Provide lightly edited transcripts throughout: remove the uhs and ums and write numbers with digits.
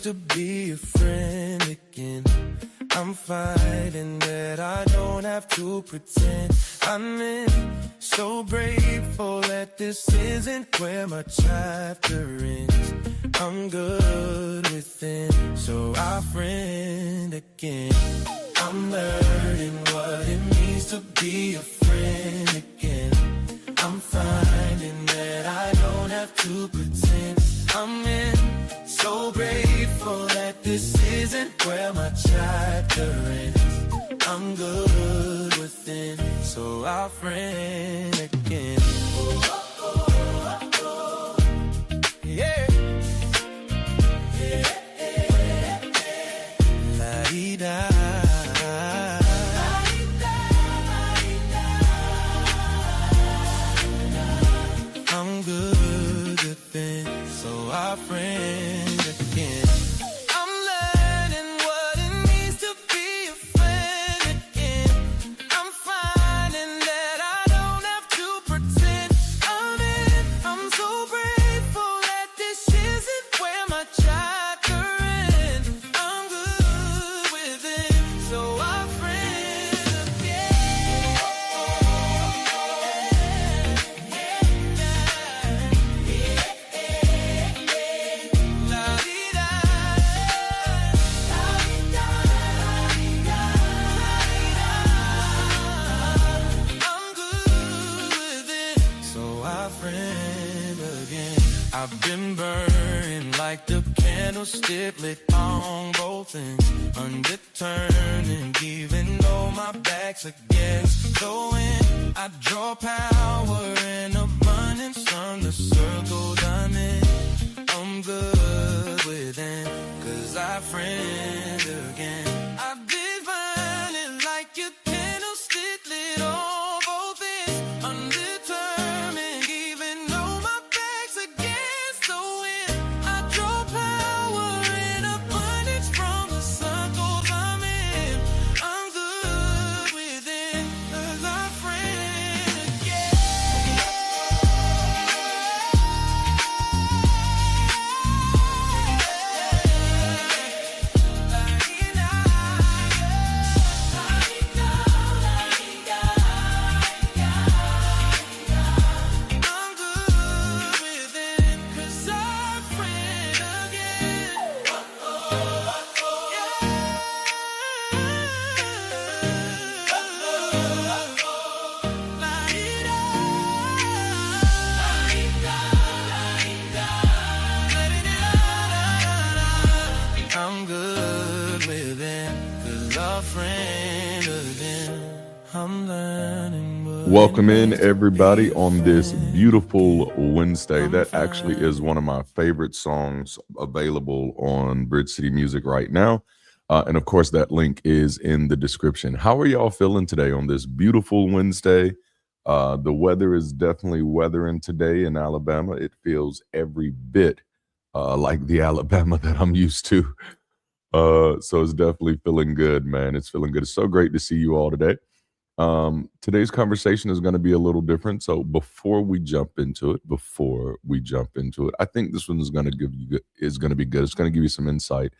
to be a friend again. I'm finding that I don't have to pretend. I'm in, so grateful that this isn't where my chapter ends. I'm good within, so our friend again. I'm learning what it means to be a friend again. I'm finding that I don't have to pretend. I'm in, so grateful that this isn't where my chapter ends. I'm good within, so our friend again. Yeah. La-dee-da. I'm good within, so our friend again. I'm learning what it means to be a friend again. I'm finding that I don't have to pretend. I'm in, I'm so grateful that this isn't where my chapter ends. I'm good with it, so our friend again. I've been burning like the candlestick lit on both ends, undeterred, and even though my back's against the wind, I draw power and abundance from the circles I'm in. I'm good within, cause I friend again. I've been burning like your candlestick lit on both ends, undetermined, even though my back's against the wind. I draw power and abundance from the circles I'm in. I'm good within, cause I friend again. I'm good within, cause I friend again. I'm good within, cause our friend again. I'm learning what Welcome in, everybody, on this beautiful Wednesday. That actually is one of my favorite songs available on Bridge City Music right now. And of course, that link is in the description. How are y'all feeling today on this beautiful Wednesday? The weather is definitely weathering today in Alabama. It feels every bit like the Alabama that I'm used to. So it's definitely feeling good, man. It's feeling good. It's so great to see you all today. Today's conversation is going to be a little different. So before we jump into it, I think this one is going to be good. It's going to give you some insight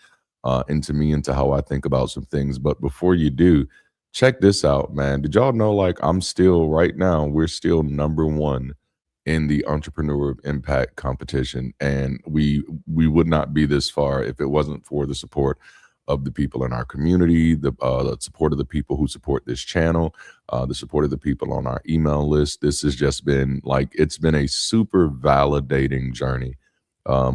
into me, into how I think about some things. But before you do, check this out, man. Did y'all know, like, we're still number one in the Entrepreneur of Impact competition, and we would not be this far if it wasn't for the support of the people in our community, the support of the people who support this channel, the support of the people on our email list. This has just been it's been a super validating journey.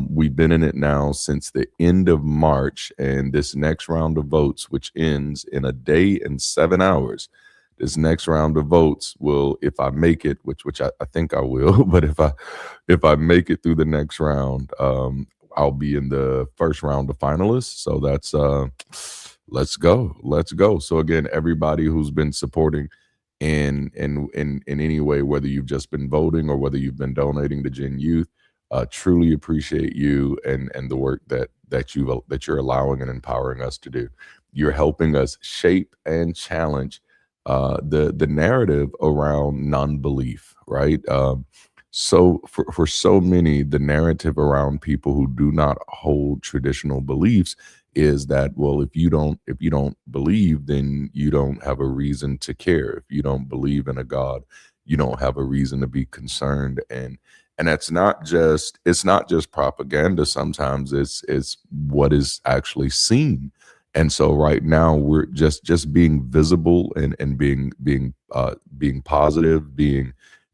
We've been in it now since the end of March, and this next round of votes, which ends in a day and 7 hours, this next round of votes will, if I make it, which I think I will, but if I make it through the next round, I'll be in the first round of finalists. So that's let's go. So again, everybody who's been supporting in any way, whether you've just been voting or whether you've been donating to Gen Youth, truly appreciate you and the work that you're allowing and empowering us to do. You're helping us shape and challenge the narrative around non-belief, right? So for so many, the narrative around people who do not hold traditional beliefs is that, well, if you don't believe, then you don't have a reason to care. If you don't believe in a God, you don't have a reason to be concerned. And that's not just, it's not just propaganda. Sometimes it's what is actually seen. And so right now we're just being visible and being positive,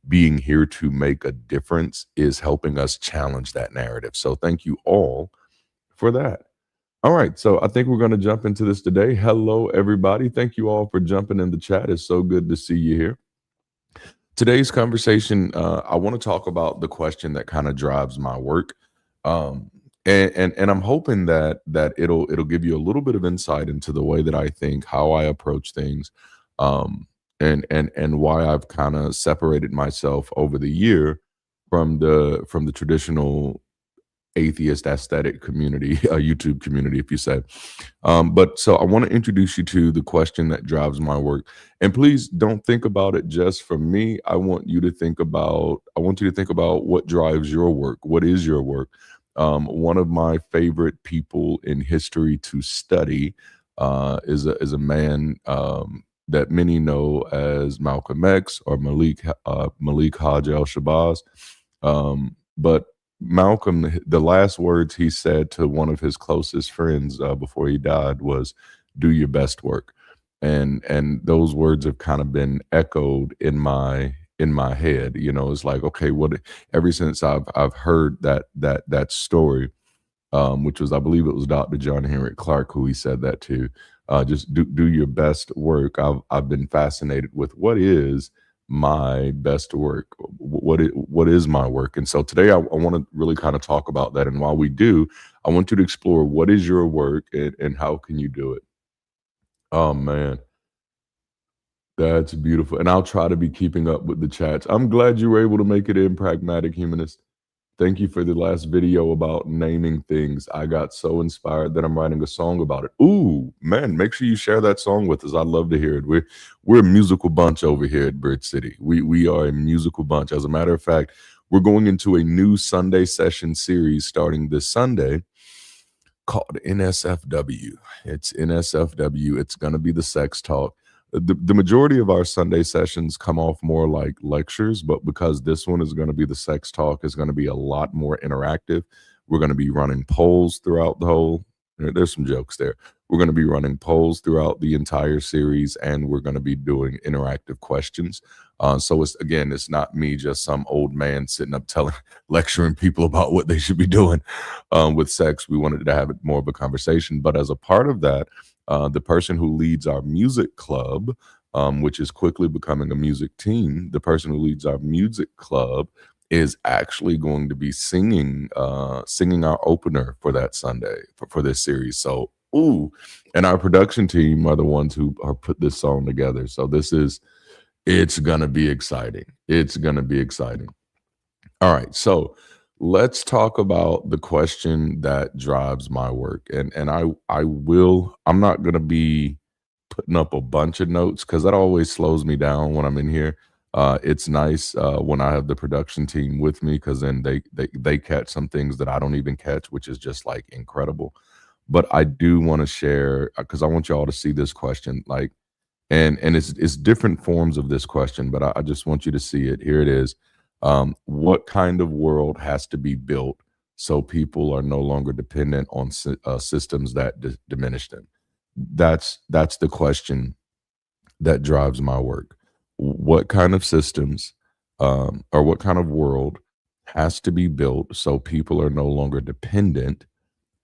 being here to make a difference is helping us challenge that narrative. So thank you all for that. All right, so I think we're going to jump into this today. Hello, everybody. Thank you all for jumping in the chat. It's so good to see you here. Today's conversation, I want to talk about the question that kind of drives my work, um, and I'm hoping that it'll give you a little bit of insight into the way that I think, how I approach things, and why I've kind of separated myself over the year from the traditional atheist aesthetic community, a YouTube community, if you say. But so I want to introduce you to the question that drives my work. And please don't think about it just from me. I want you to think about what drives your work. What is your work? One of my favorite people in history to study is a man that many know as Malcolm X or Malik Haj al-Shabazz. But Malcolm, the last words he said to one of his closest friends before he died was, "Do your best work," and those words have kind of been echoed in my head. You know, it's like, okay, what? Ever since I've heard that story, which was, I believe it was Dr. John Henrik Clarke who he said that to. Just do your best work. I've been fascinated with what is my best work. What is my work? And so today I want to really kind of talk about that. And while we do, I want you to explore what is your work and how can you do it. Oh man, that's beautiful. And I'll try to be keeping up with the chats. I'm glad you were able to make it in, Pragmatic Humanist. Thank you for the last video about naming things. I got so inspired that I'm writing a song about it. Ooh, man, make sure you share that song with us. I'd love to hear it. We're a musical bunch over here at Bridge City. We are a musical bunch. As a matter of fact, we're going into a new Sunday session series starting this Sunday called NSFW. It's NSFW. It's going to be the sex talk. The majority of our Sunday sessions come off more like lectures, but because this one is going to be the sex talk, is going to be a lot more interactive. We're going to be running polls throughout the whole. There's some jokes there. We're going to be running polls throughout the entire series, and we're going to be doing interactive questions. So it's not me, just some old man sitting up lecturing people about what they should be doing with sex. We wanted to have it more of a conversation, but as a part of that, the person who leads our music club, which is quickly becoming a music team, the person who leads our music club is actually going to be singing our opener for that Sunday for this series. So, and our production team are the ones who are put this song together. So it's gonna be exciting. It's gonna be exciting. All right, so let's talk about the question that drives my work. And I'm not gonna be putting up a bunch of notes because that always slows me down when I'm in here. It's nice when I have the production team with me because then they catch some things that I don't even catch, which is just like incredible. But I do want to share because I want y'all to see this question, like, and it's different forms of this question, but I just want you to see it. Here it is. What kind of world has to be built so people are no longer dependent on systems that diminish them? That's the question that drives my work. What kind of systems or what kind of world has to be built so people are no longer dependent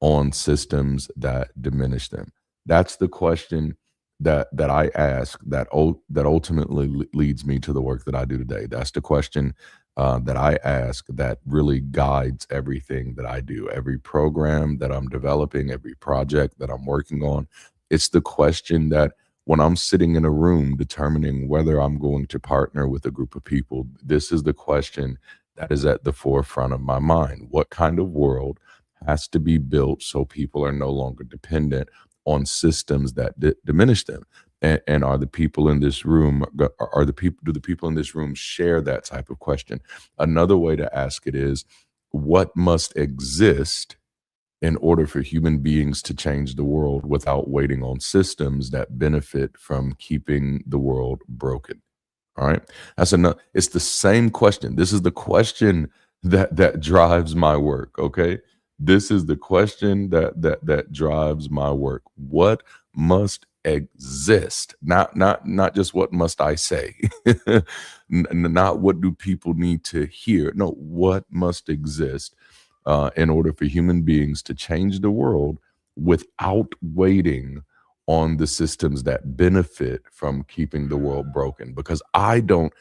on systems that diminish them? That's the question that I ask that ultimately leads me to the work that I do today. That's the question that I ask that really guides everything that I do, every program that I'm developing, every project that I'm working on. It's the question that when I'm sitting in a room determining whether I'm going to partner with a group of people, this is the question that is at the forefront of my mind. What kind of world has to be built so people are no longer dependent on systems that diminish them? And are the people in this room, are the people, do the people in this room share that type of question? Another way to ask it is, what must exist in order for human beings to change the world without waiting on systems that benefit from keeping the world broken? All right. That's enough. It's the same question. This is the question that drives my work. Okay. This is the question that drives my work. What must exist? Not just what must I say. Not what do people need to hear. No, what must exist in order for human beings to change the world without waiting on the systems that benefit from keeping the world broken. Because I don't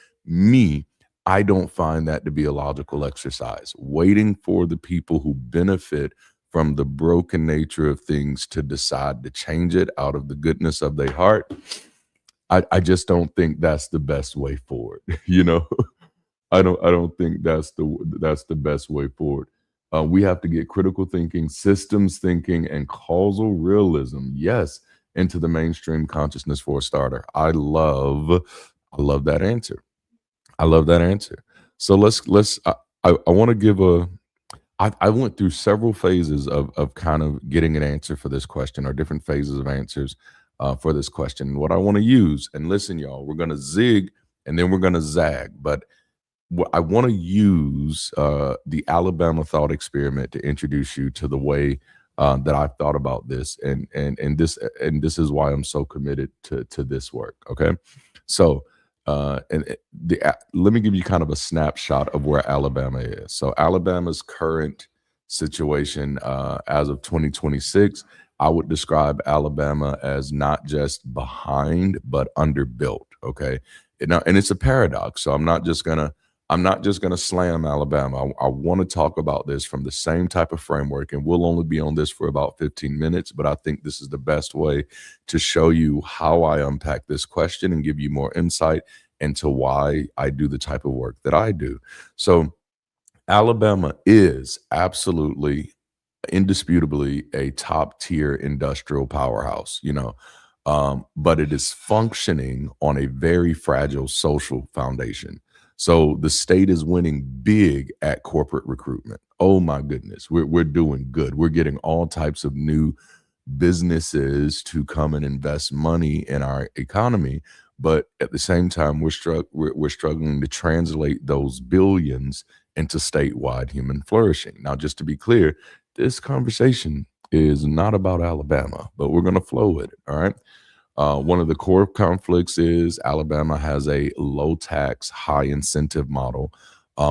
find that to be a logical exercise. Waiting for the people who benefit from the broken nature of things to decide to change it out of the goodness of their heart, I just don't think that's the best way forward. You know, I don't think that's the best way forward. We have to get critical thinking, systems thinking, and causal realism, yes, into the mainstream consciousness for a starter. I love that answer. I love that answer. So let's I want to give a I went through several phases of kind of getting an answer for this question, or different phases of answers for this question. What I want to use, and listen, y'all, we're gonna zig and then we're gonna zag, but I want to use the Alabama thought experiment to introduce you to the way that I've thought about this, and this is why I'm so committed to this work. Okay, so let me give you kind of a snapshot of where Alabama is. So Alabama's current situation as of 2026, I would describe Alabama as not just behind but underbuilt. Okay, and it's a paradox. So I'm not just gonna slam Alabama. I want to talk about this from the same type of framework, and we'll only be on this for about 15 minutes, but I think this is the best way to show you how I unpack this question and give you more insight into why I do the type of work that I do. So Alabama is absolutely, indisputably a top tier industrial powerhouse, but it is functioning on a very fragile social foundation. So the state is winning big at corporate recruitment. Oh my goodness, we're doing good. We're getting all types of new businesses to come and invest money in our economy, but at the same time, we're struggling to translate those billions into statewide human flourishing. Now, just to be clear, this conversation is not about Alabama, but we're going to flow with it. All right. One of the core conflicts is Alabama has a low tax, high incentive model,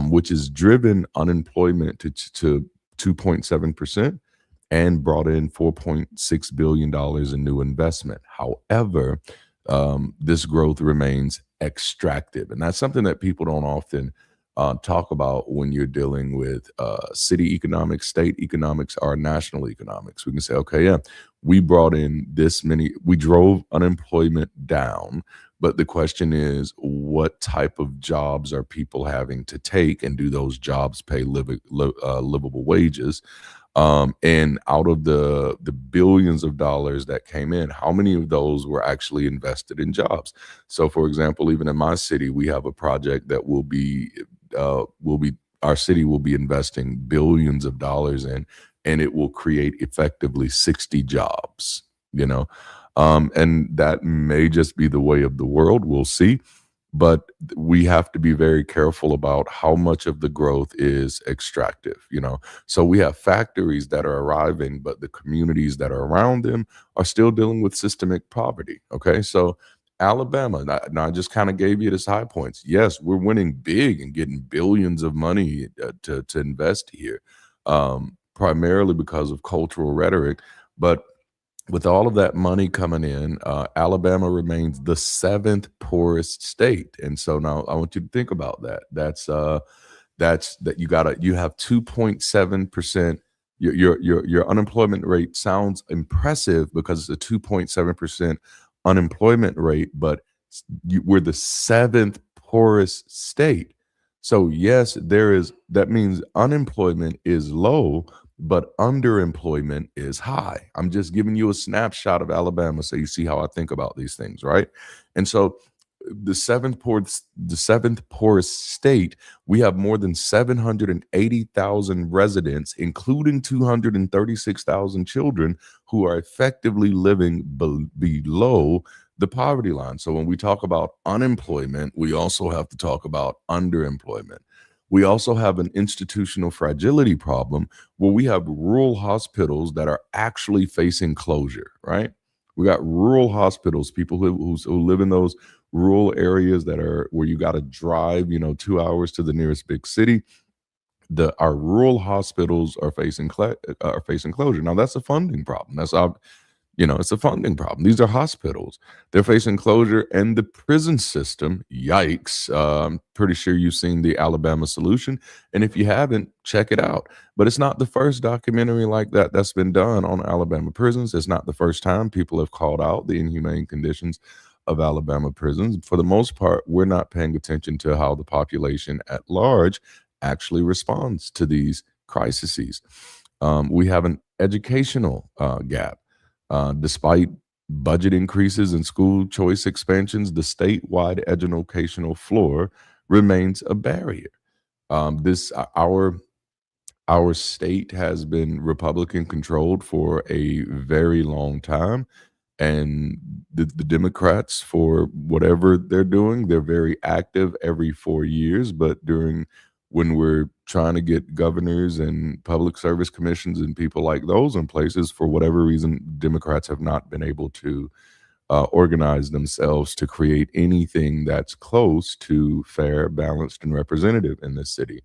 which has driven unemployment to 2.7% and brought in $4.6 billion in new investment. However, this growth remains extractive. And that's something that people don't often talk about when you're dealing with city economics, state economics, or national economics. We can say, okay, yeah, we brought in this many, we drove unemployment down. But the question is, what type of jobs are people having to take, and do those jobs pay livable wages? And out of the billions of dollars that came in, how many of those were actually invested in jobs? So, for example, even in my city, we have a project that our city will be investing billions of dollars in, and it will create effectively 60 jobs. And that may just be the way of the world. We'll see. But we have to be very careful about how much of the growth is extractive. So we have factories that are arriving, but the communities that are around them are still dealing with systemic poverty. Okay, so Alabama, now I just kind of gave you this high points. Yes, we're winning big and getting billions of money to invest here, primarily because of cultural rhetoric. But with all of that money coming in, Alabama remains the seventh poorest state. And so now I want you to think about that. You have 2.7%. Your unemployment rate sounds impressive because it's a 2.7% unemployment rate, but we're the seventh poorest state. So yes, that means unemployment is low, but underemployment is high. I'm just giving you a snapshot of Alabama so you see how I think about these things, right? And so the seventh poorest state, we have more than 780,000 residents, including 236,000 children who are effectively living below the poverty line. So when we talk about unemployment, we also have to talk about underemployment. We also have an institutional fragility problem where we have rural hospitals that are actually facing closure, right? We got rural hospitals, people who live in those rural areas that are where you got to drive, 2 hours to the nearest big city. Our rural hospitals are facing closure. Now that's a funding problem. It's a funding problem. These are hospitals. They're facing closure, and the prison system, yikes. I'm pretty sure you've seen the Alabama Solution. And if you haven't, check it out. But it's not the first documentary like that that's been done on Alabama prisons. It's not the first time people have called out the inhumane conditions of Alabama prisons. For the most part, we're not paying attention to how the population at large actually responds to these crises. We have an educational gap. Despite budget increases and school choice expansions, the statewide educational floor remains a barrier. This our state has been Republican controlled for a very long time, and the Democrats, for whatever they're doing, they're very active every 4 years. But when we're trying to get governors and public service commissions and people like those in places, for whatever reason, Democrats have not been able to organize themselves to create anything that's close to fair, balanced, and representative in this city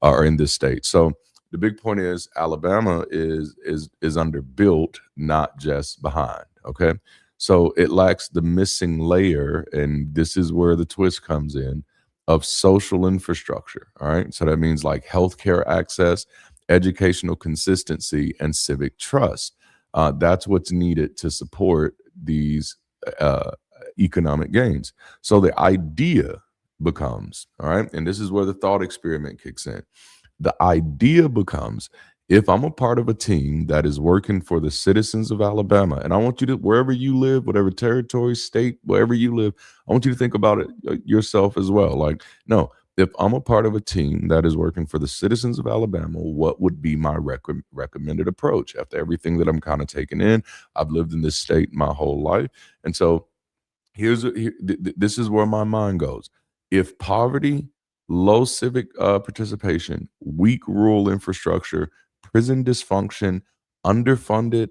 or in this state. So the big point is Alabama is underbuilt, not just behind. Okay, so it lacks the missing layer, and this is where the twist comes in, of social infrastructure. All right, so that means like healthcare access, educational consistency, and civic trust. That's what's needed to support these uh, economic gains. So the idea becomes, all right, and this is where the thought experiment kicks in. The idea becomes, if I'm a part of a team that is working for the citizens of Alabama, and I want you to, wherever you live, whatever territory, state, wherever you live, I want you to think about it yourself as well. Like, no, if I'm a part of a team that is working for the citizens of Alabama, what would be my recommended approach after everything that I'm kind of taking in? I've lived in this state my whole life. And so this is where my mind goes. If poverty, low civic participation, weak rural infrastructure, prison dysfunction, underfunded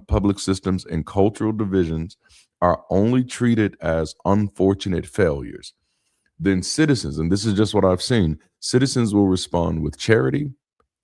public systems, and cultural divisions are only treated as unfortunate failures, then citizens, and this is just what I've seen, citizens will respond with charity,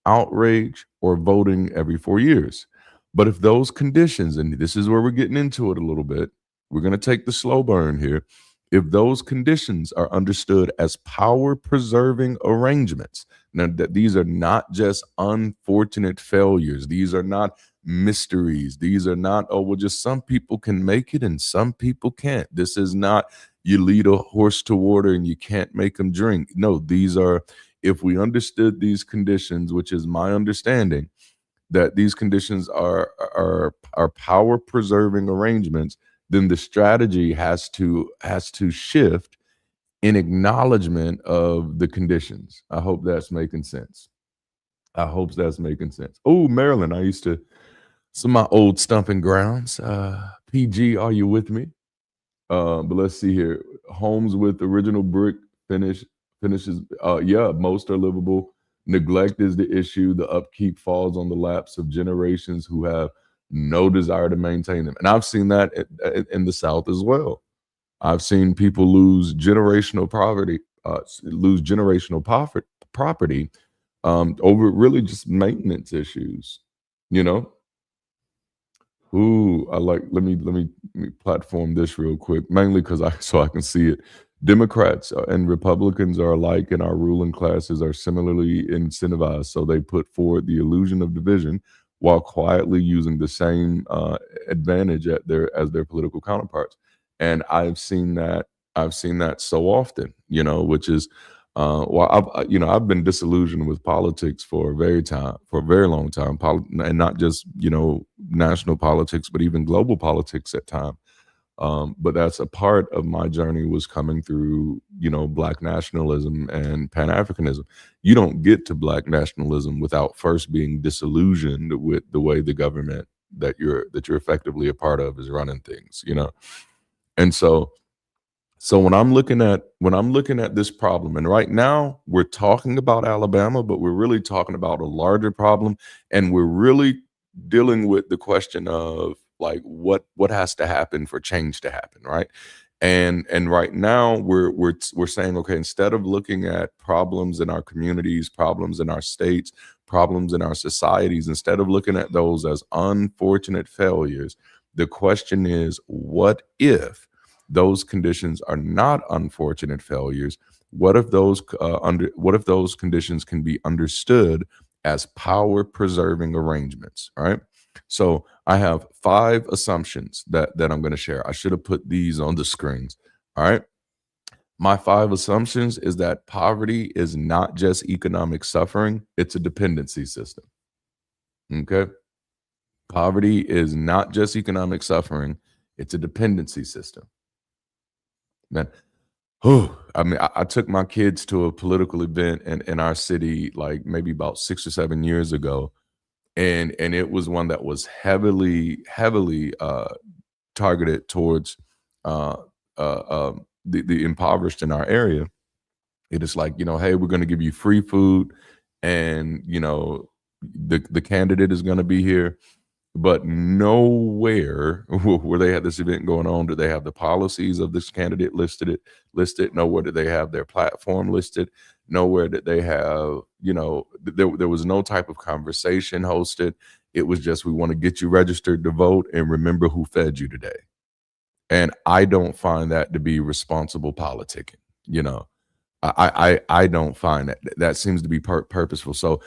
outrage, or voting every 4 years. But if those conditions, and this is where we're getting into it a little bit, we're going to take the slow burn here. If those conditions are understood as power preserving arrangements, now that these are not just unfortunate failures, these are not mysteries, these are not, oh, well, just some people can make it and some people can't. This is not, you lead a horse to water and you can't make them drink. No, these are, if we understood these conditions, which is my understanding, that these conditions are power preserving arrangements, then the strategy has to shift in acknowledgement of the conditions. I hope that's making sense. I hope that's making sense. Oh, Maryland, some of my old stomping grounds. PG, are you with me? But let's see here. Homes with original brick finishes. Yeah, most are livable. Neglect is the issue. The upkeep falls on the laps of generations who have no desire to maintain them. And I've seen that in the South as well. I've seen people lose generational property over really just maintenance issues. You know, Ooh, I like. Let me platform this real quick, mainly because I can see it. Democrats and Republicans are alike, and our ruling classes are similarly incentivized. So they put forward the illusion of division while quietly using the same advantage as their political counterparts. And I've seen that so often, which is Well, I've been disillusioned with politics for a very long time, and not just national politics, but even global politics at time. But that's a part of my journey was coming through, Black nationalism and Pan Africanism. You don't get to Black nationalism without first being disillusioned with the way the government that you're effectively a part of is running things, and so when I'm looking at this problem, and right now we're talking about Alabama, but we're really talking about a larger problem, and we're really dealing with the question of like what has to happen for change to happen, right? And right now we're saying, okay, instead of looking at problems in our communities, problems in our states, problems in our societies, instead of looking at those as unfortunate failures, the question is, what if those conditions are not unfortunate failures? What if those conditions can be understood as power preserving arrangements? All right. So I have 5 assumptions that I'm going to share. I should have put these on the screens. All right. My 5 assumptions is that poverty is not just economic suffering, it's a dependency system. Okay. Poverty is not just economic suffering, it's a dependency system. Man, I mean, I took my kids to a political event in our city, like maybe about 6 or 7 years ago, and it was one that was heavily targeted towards uh, the impoverished in our area. It is like, hey, we're going to give you free food, and the candidate is going to be here, but nowhere where they had this event going on do they have the policies of this candidate listed. Nowhere did they have their platform listed. Nowhere did they have, there was no type of conversation hosted. It was just, we want to get you registered to vote and remember who fed you today. And I don't find that to be responsible politicking. I don't find that seems to be purposeful. So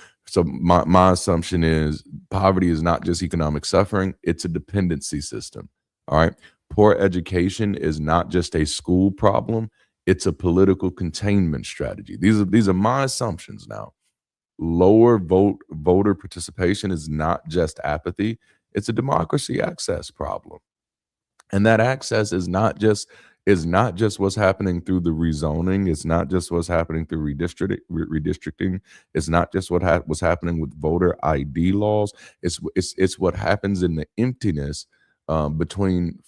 my assumption is poverty is not just economic suffering, it's a dependency system. All right. Poor education is not just a school problem, it's a political containment strategy. These are my assumptions now. Lower voter participation is not just apathy, it's a democracy access problem. And that access is not just what's happening through the rezoning. It's not just what's happening through redistricting. It's not just what's happening with voter ID laws. It's what happens in the emptiness between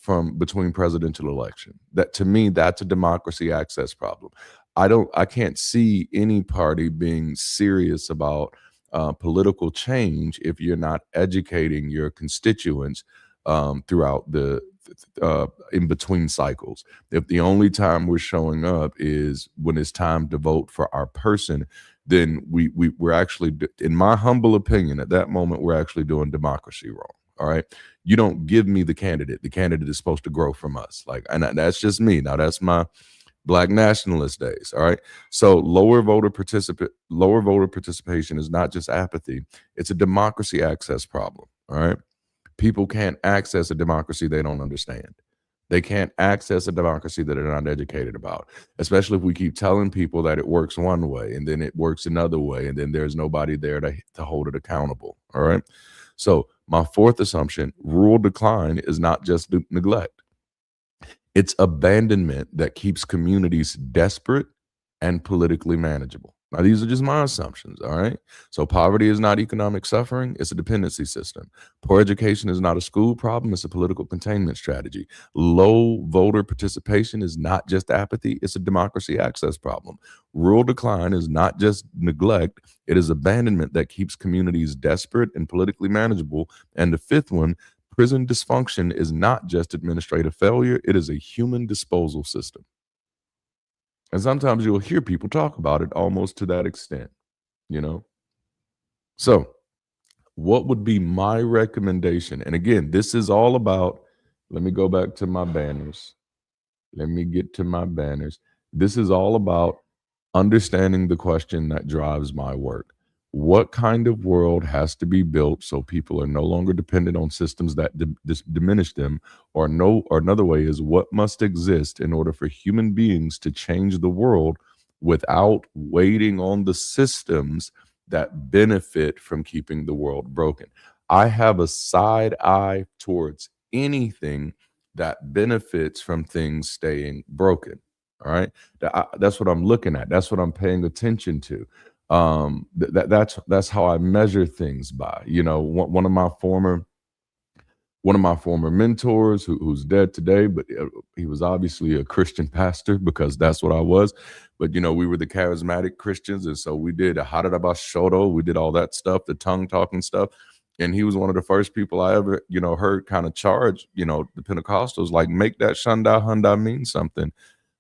presidential election. That, to me, that's a democracy access problem. I can't see any party being serious about political change if you're not educating your constituents throughout the in between cycles. If the only time we're showing up is when it's time to vote for our person, then we're actually, in my humble opinion, at that moment, we're actually doing democracy wrong. All right. You don't give me the candidate. The candidate is supposed to grow from us. Like, and that's just me. Now that's my Black nationalist days. All right. So lower voter participation is not just apathy, it's a democracy access problem. All right. People can't access a democracy they don't understand. They can't access a democracy that they're not educated about, especially if we keep telling people that it works one way and then it works another way, and then there's nobody there to hold it accountable. All right. So my 4th assumption, rural decline is not just neglect. It's abandonment that keeps communities desperate and politically manageable. Now, these are just my assumptions, all right? So poverty is not economic suffering, it's a dependency system. Poor education is not a school problem, it's a political containment strategy. Low voter participation is not just apathy, it's a democracy access problem. Rural decline is not just neglect, it is abandonment that keeps communities desperate and politically manageable. And the 5th one, prison dysfunction is not just administrative failure, it is a human disposal system. And sometimes you'll hear people talk about it almost to that extent, you know? So, what would be my recommendation? And again, this is all about, let me go back to my banners. Let me get to my banners. This is all about understanding the question that drives my work. What kind of world has to be built so people are no longer dependent on systems that diminish them? Or another way is, what must exist in order for human beings to change the world without waiting on the systems that benefit from keeping the world broken. I have a side eye towards anything that benefits from things staying broken. All right. That's what I'm looking at. That's what I'm paying attention to. That's how I measure things by. One of my former mentors who's dead today, but he was obviously a Christian pastor because that's what I was. But, we were the charismatic Christians. And so we did a Haradabashoto. We did all that stuff, the tongue talking stuff. And he was one of the first people I ever, heard kind of charge, the Pentecostals, like, make that Shanda Hunda mean something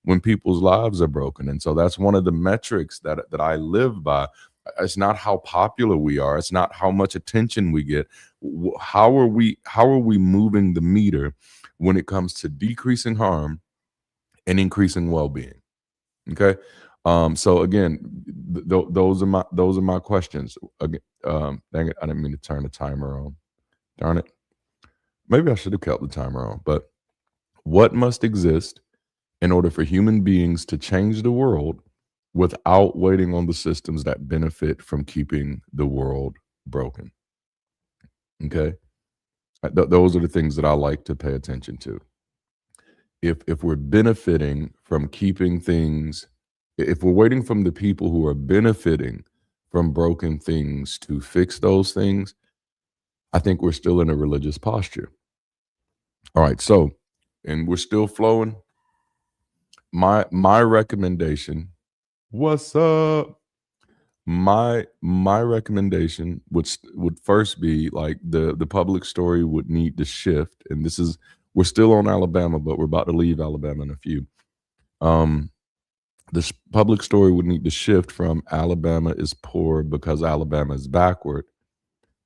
when people's lives are broken. And so that's one of the metrics that I live by. It's not how popular we are. It's not how much attention we get. How are we moving the meter when it comes to decreasing harm and increasing well-being? Okay. So again, those are my questions. Again, dang it, I didn't mean to turn the timer on. Darn it. Maybe I should have kept the timer on. But what must exist in order for human beings to change the world without waiting on the systems that benefit from keeping the world broken? Okay. Those are the things that I like to pay attention to. If we're benefiting from keeping things, if we're waiting from the people who are benefiting from broken things to fix those things, I think we're still in a religious posture. All right. So, and we're still flowing. My recommendation, what's up? My recommendation would first be, like, the public story would need to shift, and we're still on Alabama, but we're about to leave Alabama in a few. This public story would need to shift from Alabama is poor because Alabama is backward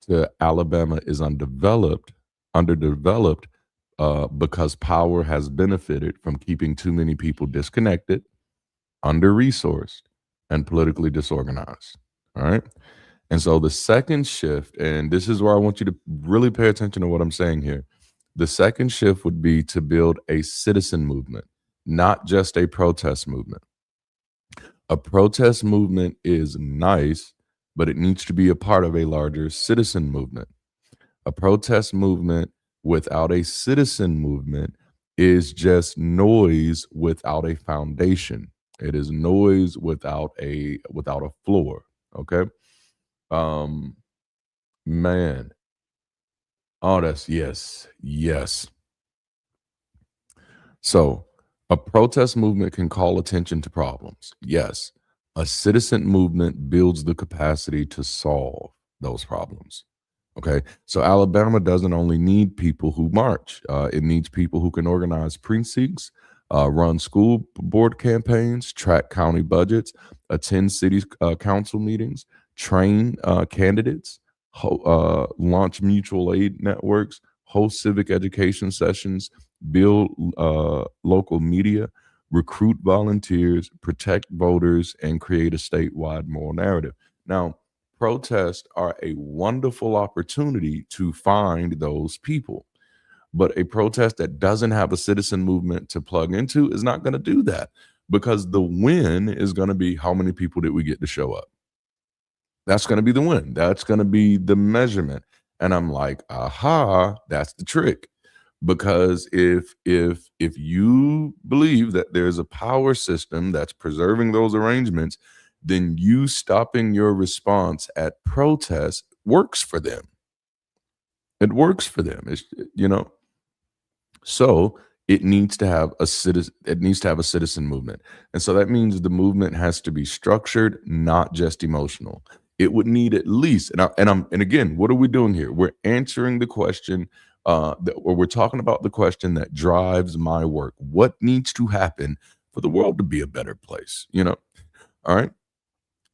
to Alabama is underdeveloped because power has benefited from keeping too many people disconnected, under-resourced, and politically disorganized. All right. And so the second shift, and this is where I want you to really pay attention to what I'm saying here. The second shift would be to build a citizen movement, not just a protest movement. A protest movement is nice, but it needs to be a part of a larger citizen movement. A protest movement without a citizen movement is just noise without a foundation. It is noise without a floor. Okay. Man. Oh, that's yes. So a protest movement can call attention to problems. Yes. A citizen movement builds the capacity to solve those problems. Okay. So Alabama doesn't only need people who march. It needs people who can organize precincts, run school board campaigns, track county budgets, attend city council meetings, train candidates, launch mutual aid networks, host civic education sessions, build local media, recruit volunteers, protect voters, and create a statewide moral narrative. Now, protests are a wonderful opportunity to find those people. But a protest that doesn't have a citizen movement to plug into is not going to do that, because the win is going to be how many people did we get to show up. That's going to be the win. That's going to be the measurement. And I'm like, aha, that's the trick. Because if you believe that there's a power system that's preserving those arrangements, then you stopping your response at protest works for them. It works for them. It's, so it needs to have a citizen movement. And so that means the movement has to be structured, not just emotional. It would need at least, and again, what are we doing here? We're answering the question, or we're talking about the question that drives my work. What needs to happen for the world to be a better place? All right.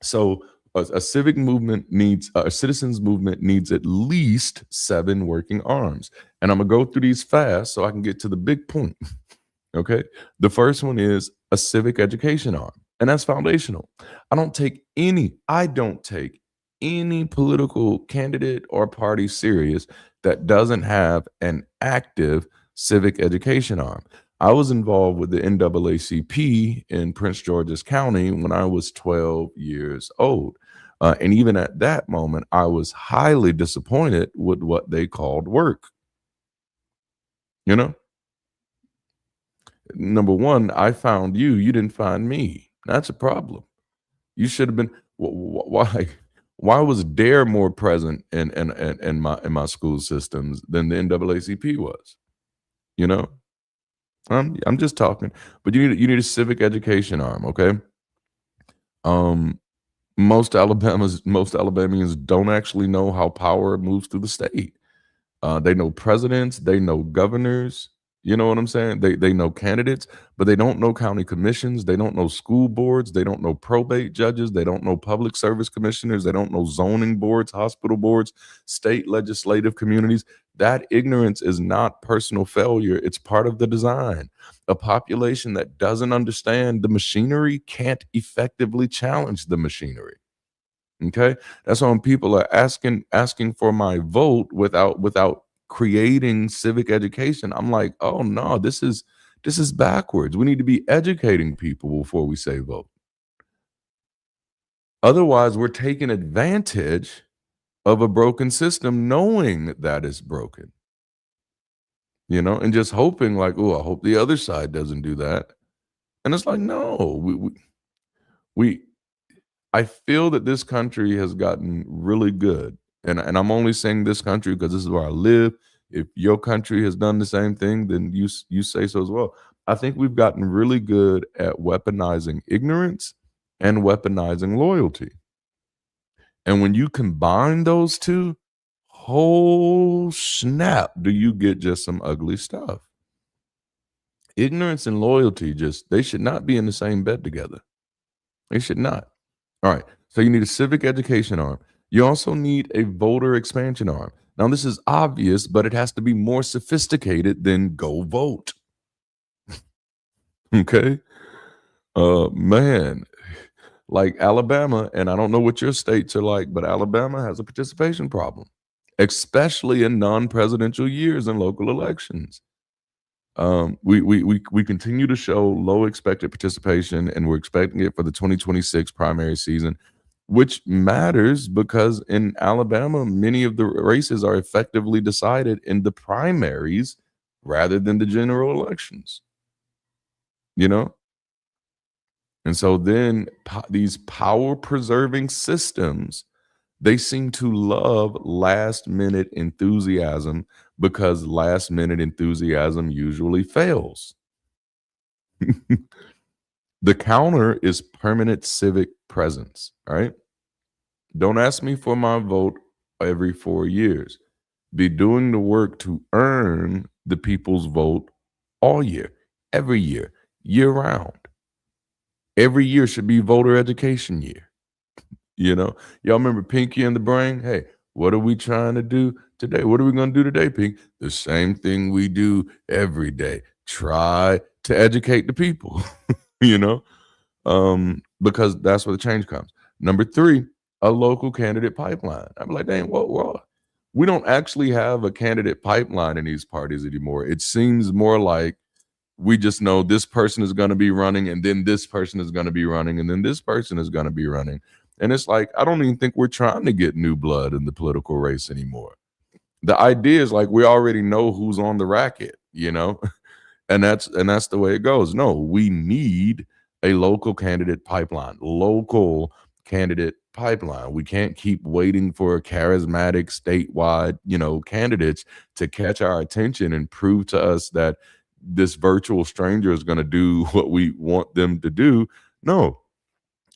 So a civic movement needs, a citizens movement needs at least 7 working arms. And I'm gonna go through these fast so I can get to the big point. Okay. The first one is a civic education arm, and that's foundational. I don't take any political candidate or party serious that doesn't have an active civic education arm. I was involved with the NAACP in Prince George's County when I was 12 years old. And even at that moment, I was highly disappointed with what they called work. You know, number one, I found you, you didn't find me. That's a problem. You should have been. Why? Why was Dare more present in my school systems than the NAACP was? You know, I'm just talking, but you need a civic education arm, okay? Um, most Alabamians don't actually know how power moves through the state. They know presidents, they know governors. You know what I'm saying? They know candidates, but they don't know county commissions. They don't know school boards. They don't know probate judges. They don't know public service commissioners. They don't know zoning boards, hospital boards, state legislative communities. That ignorance is not personal failure. It's part of the design. A population that doesn't understand the machinery can't effectively challenge the machinery. Okay, that's why when people are asking for my vote without creating civic education, I'm like, oh no, this is backwards. We need to be educating people before we say vote. Otherwise, we're taking advantage of a broken system, knowing that it's broken, and just hoping like, oh, I hope the other side doesn't do that. And it's like, no, we I feel that this country has gotten really good, and I'm only saying this country because this is where I live. If your country has done the same thing, then you say so as well. I think we've gotten really good at weaponizing ignorance and weaponizing loyalty. And when you combine those two, whole snap, do you get just some ugly stuff. Ignorance and loyalty they should not be in the same bed together. They should not. All right. So you need a civic education arm. You also need a voter expansion arm. Now, this is obvious, but it has to be more sophisticated than go vote. Okay. Man, like Alabama, and I don't know what your states are like, but Alabama has a participation problem, especially in non-presidential years and local elections. We continue to show low expected participation, and we're expecting it for the 2026 primary season, which matters because in Alabama, many of the races are effectively decided in the primaries rather than the general elections. You know, and so then these power preserving systems, they seem to love last minute enthusiasm because last minute enthusiasm usually fails. The counter is permanent civic presence, all right? Don't ask me for my vote every 4 years. Be doing the work to earn the people's vote all year, every year round. Every year should be voter education year. Y'all remember Pinky and the Brain? Hey, what are we trying to do today? What are we going to do today, Pink? The same thing we do every day. Try to educate the people, you know, because that's where the change comes. Number 3, a local candidate pipeline. I'm like, dang, what? We don't actually have a candidate pipeline in these parties anymore. It seems more like we just know this person is going to be running, and then this person is going to be running, and then this person is going to be running. And it's like, I don't even think we're trying to get new blood in the political race anymore. The idea is like we already know who's on the racket, and that's the way it goes. No, we need a local candidate pipeline. We can't keep waiting for charismatic statewide, candidates to catch our attention and prove to us that this virtual stranger is going to do what we want them to do. No,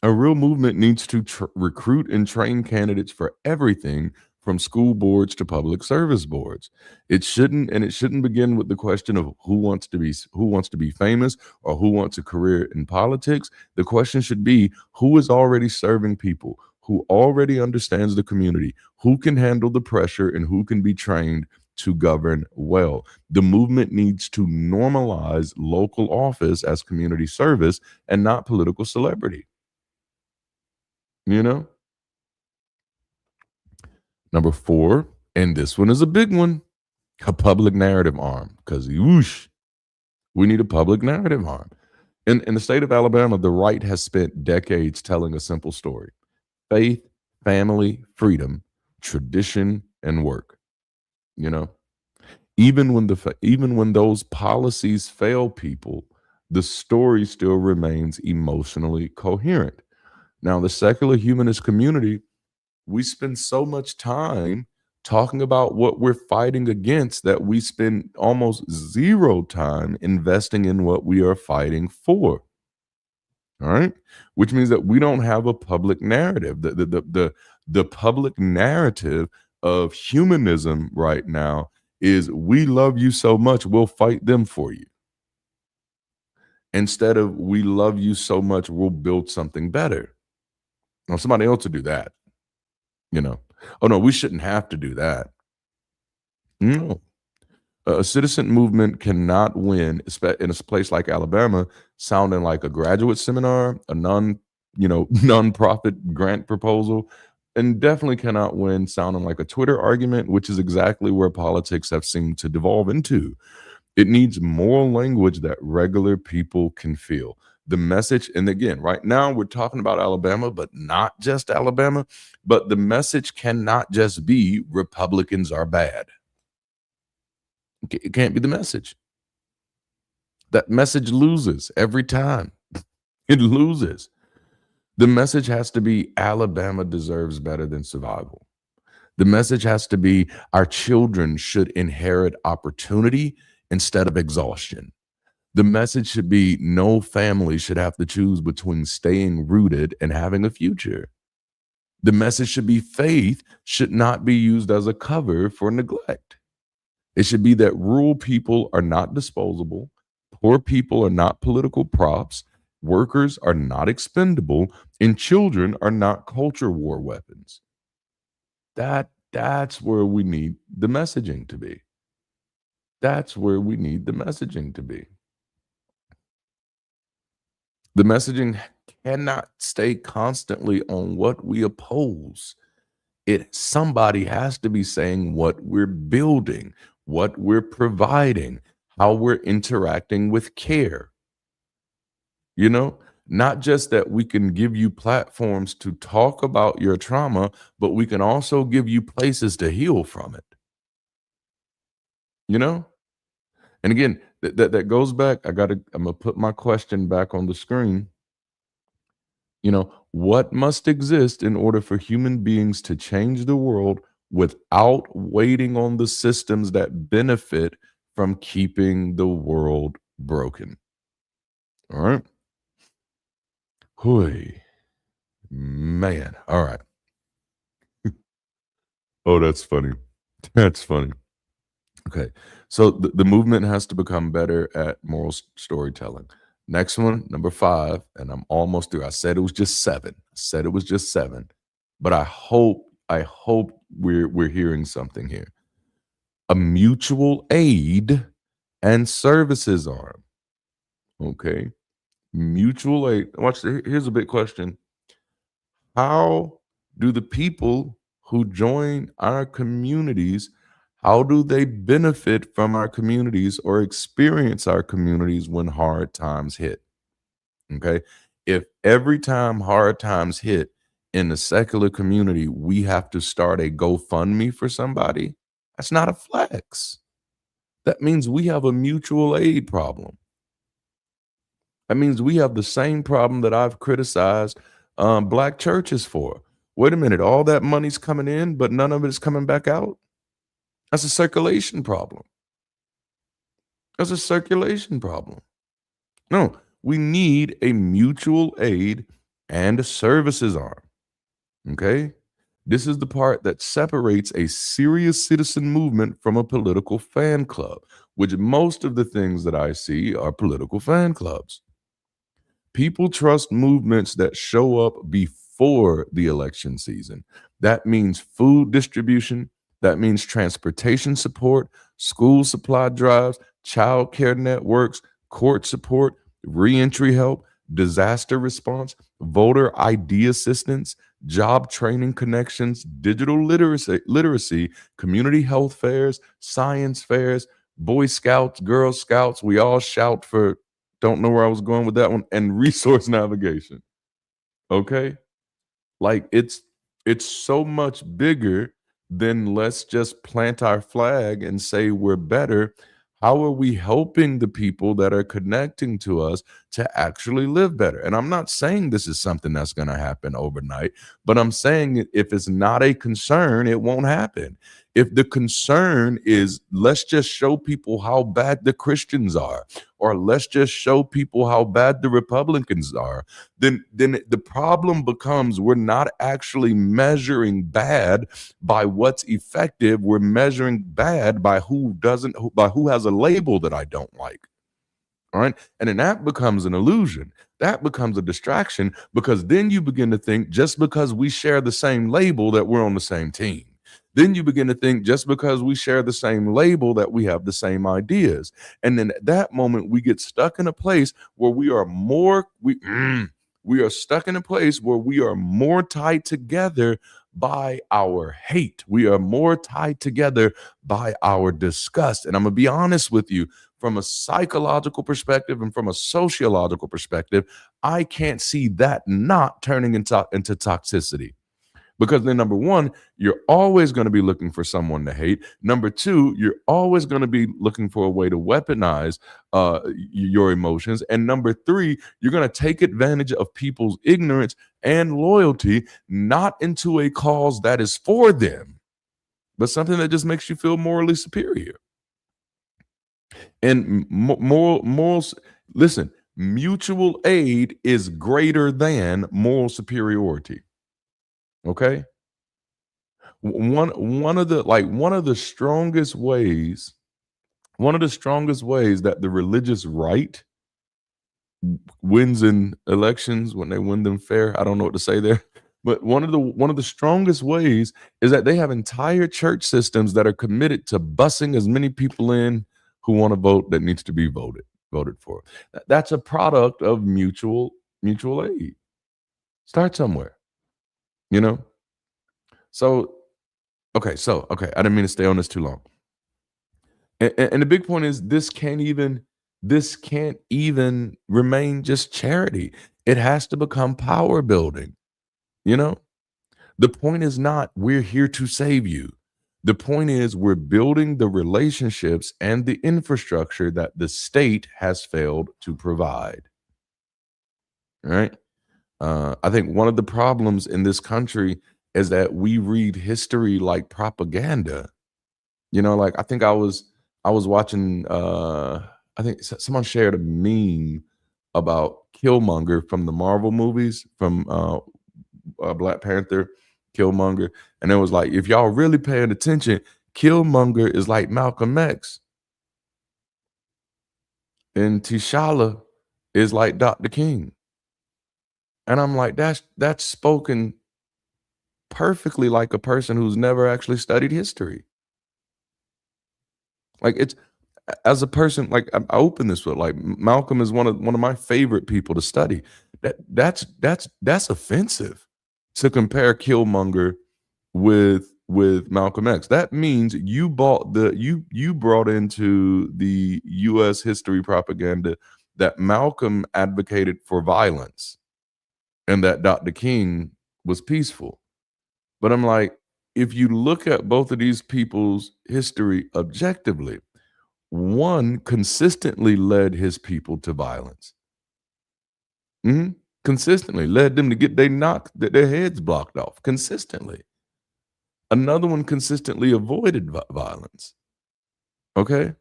a real movement needs to recruit and train candidates for everything from school boards to public service boards. It shouldn't begin with the question of who wants to be famous or who wants a career in politics. The question should be who is already serving people, who already understands the community, who can handle the pressure, and who can be trained to govern well. The movement needs to normalize local office as community service and not political celebrity. Number 4, and this one is a big one, a public narrative arm, because We need a public narrative arm. In the state of Alabama, the right has spent decades telling a simple story: faith, family, freedom, tradition, and work. You know, even when those policies fail people, the story still remains emotionally coherent. Now, the secular humanist community, we spend so much time talking about what we're fighting against that we spend almost zero time investing in what we are fighting for. All right, which means that we don't have a public narrative. The public narrative of humanism right now is, we love you so much, we'll fight them for you. Instead of, we love you so much, we'll build something better. Now, somebody else will do that, you know. Oh no, we shouldn't have to do that. No. A citizen movement cannot win in a place like Alabama, sounding like a graduate seminar, a nonprofit grant proposal, and definitely cannot win sounding like a Twitter argument, which is exactly where politics have seemed to devolve into. It needs moral language that regular people can feel. The message, and again, right now we're talking about Alabama, but not just Alabama, but the message cannot just be Republicans are bad. It can't be the message. That message loses every time. It loses. The message has to be, Alabama deserves better than survival. The message has to be, our children should inherit opportunity instead of exhaustion. The message should be, no family should have to choose between staying rooted and having a future. The message should be, faith should not be used as a cover for neglect. It should be that rural people are not disposable, poor people are not political props, workers are not expendable, and children are not culture war weapons. That's where we need the messaging to be. That's where we need the messaging to be. The messaging cannot stay constantly on what we oppose. Somebody has to be saying what we're building, what we're providing, how we're interacting with care. You know, not just that we can give you platforms to talk about your trauma, but we can also give you places to heal from it. You know? And again, that goes back. I'm gonna put my question back on the screen. You know, what must exist in order for human beings to change the world without waiting on the systems that benefit from keeping the world broken? All right. Hooey. Man. All right. Oh, that's funny. That's funny. Okay. So the movement has to become better at moral storytelling. Next one, number 5, and I'm almost through. I said it was just 7. I said it was just 7. But I hope we're hearing something here. A mutual aid and services arm. Okay. Mutual aid. Watch, here's a big question. How do the people who join our communities, how do they benefit from our communities or experience our communities when hard times hit? Okay. If every time hard times hit in the secular community, we have to start a GoFundMe for somebody, that's not a flex. That means we have a mutual aid problem. That means we have the same problem that I've criticized black churches for. Wait a minute, all that money's coming in, but none of it is coming back out. That's a circulation problem. That's a circulation problem. No, we need a mutual aid and a services arm. Okay? This is the part that separates a serious citizen movement from a political fan club, which most of the things that I see are political fan clubs. People trust movements that show up before the election season. That means food distribution, that means transportation support, school supply drives, child care networks, court support, reentry help, disaster response, voter ID assistance, job training connections, digital literacy, community health fairs, science fairs, Boy Scouts, Girl Scouts, we all shout for, don't know where I was going with that one, and resource navigation. Okay? Like it's so much bigger than let's just plant our flag and say we're better. How are we helping the people that are connecting to us to actually live better? And I'm not saying this is something that's going to happen overnight, but I'm saying if it's not a concern, it won't happen. If the concern is let's just show people how bad the Christians are, or let's just show people how bad the Republicans are, then the problem becomes we're not actually measuring bad by what's effective. We're measuring bad by by who has a label that I don't like. All right. And then that becomes an illusion. That becomes a distraction, because then you begin to think just because we share the same label that we're on the same team. Then you begin to think just because we share the same label that we have the same ideas. And then at that moment, we get stuck in a place where we are stuck in a place where we are more tied together by our hate. We are more tied together by our disgust. And I'm going to be honest with you, from a psychological perspective and from a sociological perspective, I can't see that not turning into toxicity. Because then, number one, you're always going to be looking for someone to hate. Number two, you're always going to be looking for a way to weaponize your emotions. And number three, you're going to take advantage of people's ignorance and loyalty, not into a cause that is for them, but something that just makes you feel morally superior. And morals, listen, mutual aid is greater than moral superiority. Okay? One of the strongest ways that the religious right wins in elections, when they win them fair, I don't know what to say there, but one of the strongest ways is that they have entire church systems that are committed to bussing as many people in who want to vote that needs to be voted for. That's a product of mutual aid. Start somewhere, you know. So okay, I didn't mean to stay on this too long. And the big point is this can't even remain just charity. It has to become power building. You know, the point is not we're here to save you. The point is we're building the relationships and the infrastructure that the state has failed to provide. Right? I think one of the problems in this country is that we read history like propaganda. You know, like I think I was watching I think someone shared a meme about Killmonger from the Marvel movies, from Black Panther, Killmonger, and it was like, if y'all really paying attention, Killmonger is like Malcolm X, and T'Challa is like Dr. King. And I'm like, that's spoken perfectly like a person who's never actually studied history. Like, it's, as a person, like I open this with, like, Malcolm is one of my favorite people to study. That's offensive to compare Killmonger with Malcolm X. That means you brought into the U.S. history propaganda that Malcolm advocated for violence and that Dr. King was peaceful. But I'm like, if you look at both of these people's history objectively, one consistently led his people to violence. Consistently led them to get their heads blocked off consistently. Another one consistently avoided violence. Okay?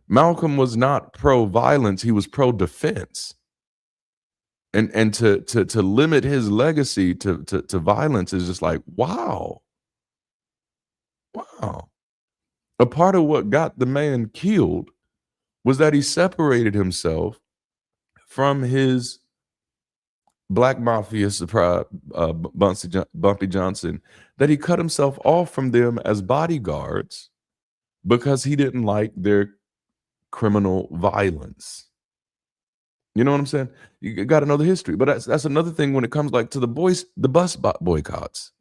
Malcolm was not pro-violence, he was pro-defense. And to limit his legacy to violence is just like, wow. A part of what got the man killed was that he separated himself from his black mafia surprise, Bumpy Johnson, that he cut himself off from them as bodyguards because he didn't like their criminal violence. You know what I'm saying? You got to know the history. But that's another thing when it comes like to the bus boycotts.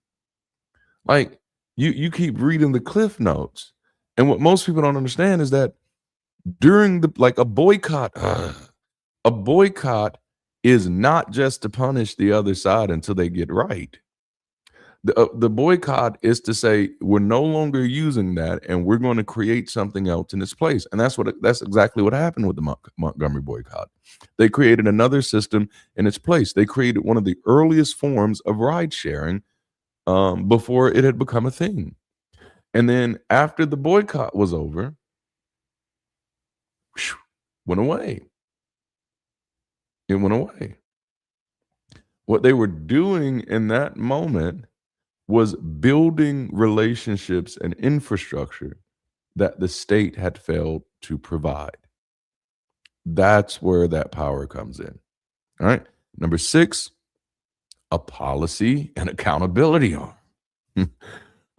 Like, you keep reading the cliff notes, and what most people don't understand is that during the like a boycott. A boycott is not just to punish the other side until they get right. The boycott is to say we're no longer using that and we're going to create something else in its place. And that's exactly what happened with the Montgomery boycott. They created another system in its place. They created one of the earliest forms of ride sharing before it had become a thing. And then after the boycott was over, went away. It went away. What they were doing in that moment was building relationships and infrastructure that the state had failed to provide. That's where that power comes in. All right. Number 6, a policy and accountability arm.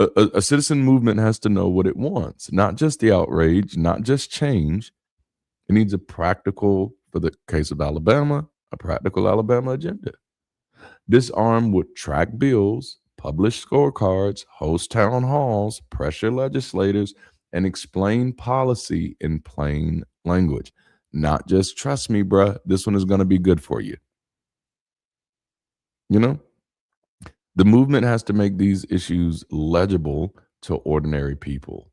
A citizen movement has to know what it wants, not just the outrage, not just change. It needs a practical, for the case of Alabama, a practical Alabama agenda. This arm would track bills, publish scorecards, host town halls, pressure legislators, and explain policy in plain language. Not just trust me, bruh, this one is going to be good for you. You know, the movement has to make these issues legible to ordinary people.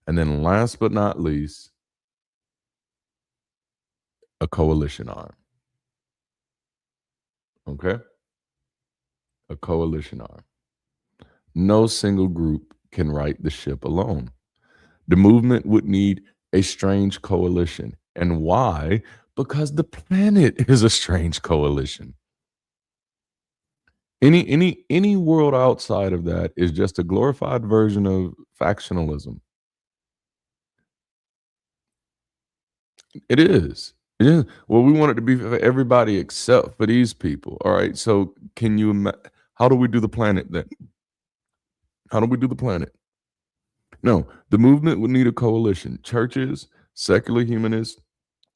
And then last but not least, a coalition arm. Okay? A coalition arm. No single group can right the ship alone. The movement would need a strange coalition. And why? Because the planet is a strange coalition. Any world outside of that is just a glorified version of factionalism. It is. It is. Well, we want it to be for everybody except for these people. All right. So can you how do we do the planet then? How do we do the planet? No, the movement would need a coalition. Churches, secular humanists,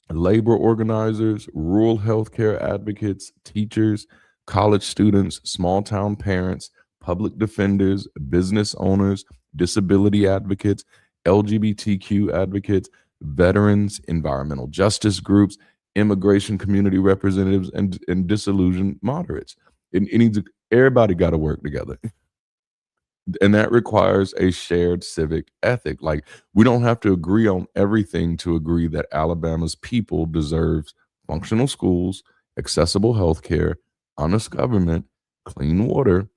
labor organizers, rural healthcare advocates, teachers, college students, small town parents, public defenders, business owners, disability advocates, LGBTQ advocates, veterans, environmental justice groups, immigration community representatives, and disillusioned moderates. It needs everybody got to work together. And that requires a shared civic ethic. Like, we don't have to agree on everything to agree that Alabama's people deserves functional schools, accessible health care, honest government, clean water,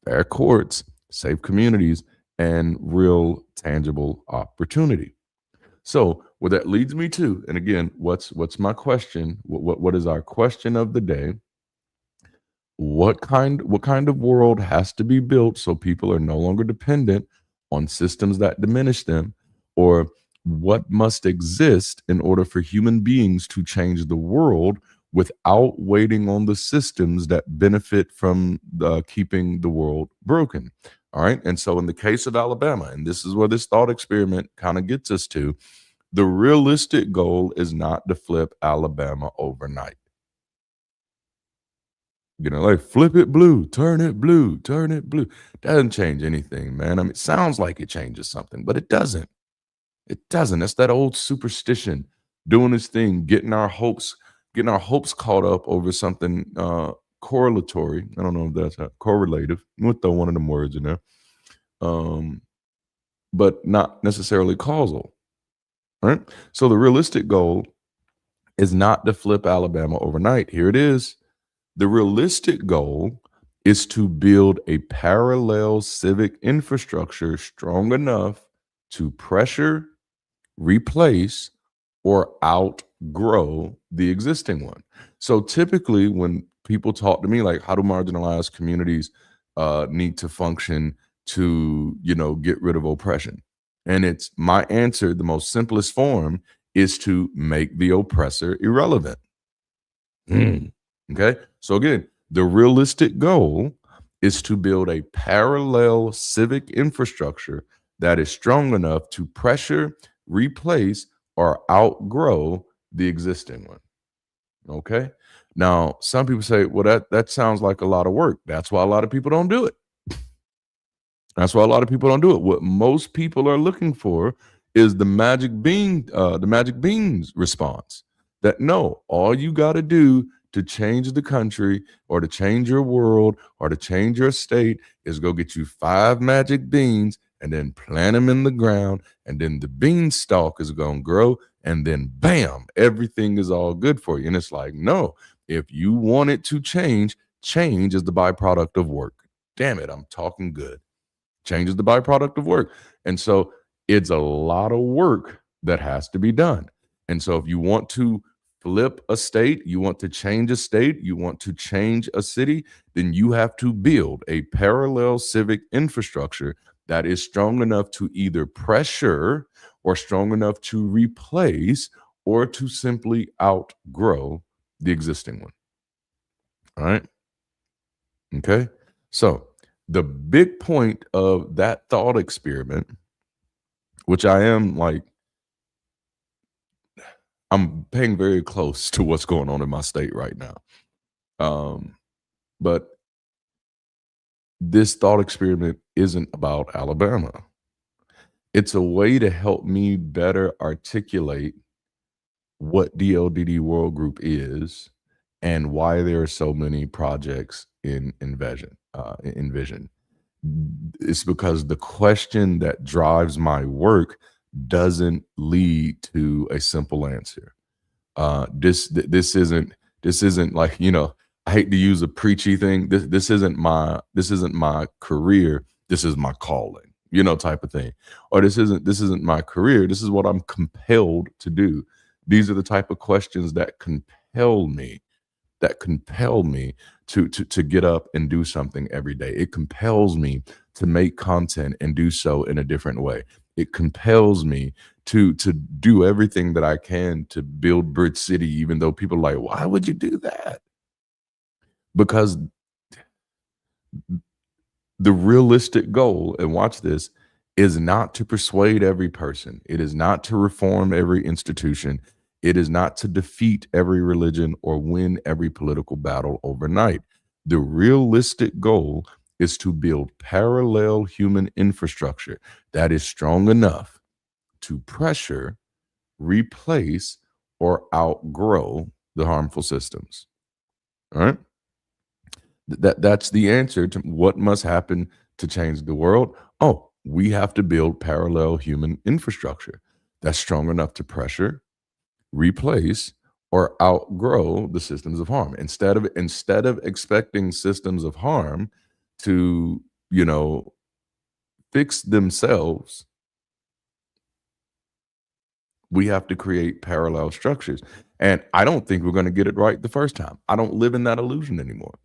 fair courts, safe communities, and real tangible opportunity. So what that leads me to, and again, what's my question? What is our question of the day? What kind of world has to be built so people are no longer dependent on systems that diminish them? Or what must exist in order for human beings to change the world without waiting on the systems that benefit from keeping the world broken? All right. And so in the case of Alabama, and this is where this thought experiment kind of gets us to, the realistic goal is not to flip Alabama overnight. You know, like flip it blue, turn it blue, turn it blue. Doesn't change anything, man. I mean, it sounds like it changes something, but it doesn't. It doesn't. It's that old superstition doing this thing, getting our hopes caught up over something correlatory. I don't know if that's correlative. We'll throw one of them words in there. But not necessarily causal. Right? So the realistic goal is not to flip Alabama overnight. Here it is. The realistic goal is to build a parallel civic infrastructure strong enough to pressure, replace, or outgrow the existing one. So typically when people talk to me like, how do marginalized communities need to function to, get rid of oppression? And it's my answer, the most simplest form is to make the oppressor irrelevant. Okay. So again, the realistic goal is to build a parallel civic infrastructure that is strong enough to pressure, replace, or outgrow the existing one. Okay. Now, some people say, well, that sounds like a lot of work. That's why a lot of people don't do it. That's why a lot of people don't do it. What most people are looking for is the magic beans response. That no, all you got to do to change the country or to change your world or to change your state is go get you 5 magic beans and then plant them in the ground, and then the beanstalk is going to grow, and then bam, everything is all good for you. And it's like, no, if you want it to change, change is the byproduct of work. Damn it, I'm talking good. Change is the byproduct of work. And so it's a lot of work that has to be done. And so if you want to flip a state, you want to change a state, you want to change a city, then you have to build a parallel civic infrastructure that is strong enough to either pressure or strong enough to replace or to simply outgrow the existing one. All right. Okay. So the big point of that thought experiment, which I'm paying very close to what's going on in my state right now. But this thought experiment isn't about Alabama. It's a way to help me better articulate what DLDD World Group is and why there are so many projects in Envision. It's because the question that drives my work doesn't lead to a simple answer. This isn't like, I hate to use a preachy thing. This isn't my career. This is my calling, type of thing. Or this isn't my career. This is what I'm compelled to do. These are the type of questions that compel me to get up and do something every day. It compels me to make content and do so in a different way. It compels me to do everything that I can to build Bridge City, even though people are like, why would you do that? Because the realistic goal, and watch this, is not to persuade every person. It is not to reform every institution. It is not to defeat every religion or win every political battle overnight. The realistic goal is to build parallel human infrastructure that is strong enough to pressure, replace, or outgrow the harmful systems. All right? That's the answer to what must happen to change the world. Oh, we have to build parallel human infrastructure that's strong enough to pressure, replace, or outgrow the systems of harm. Instead of expecting systems of harm to, fix themselves, we have to create parallel structures. And I don't think we're going to get it right the first time. I don't live in that illusion anymore.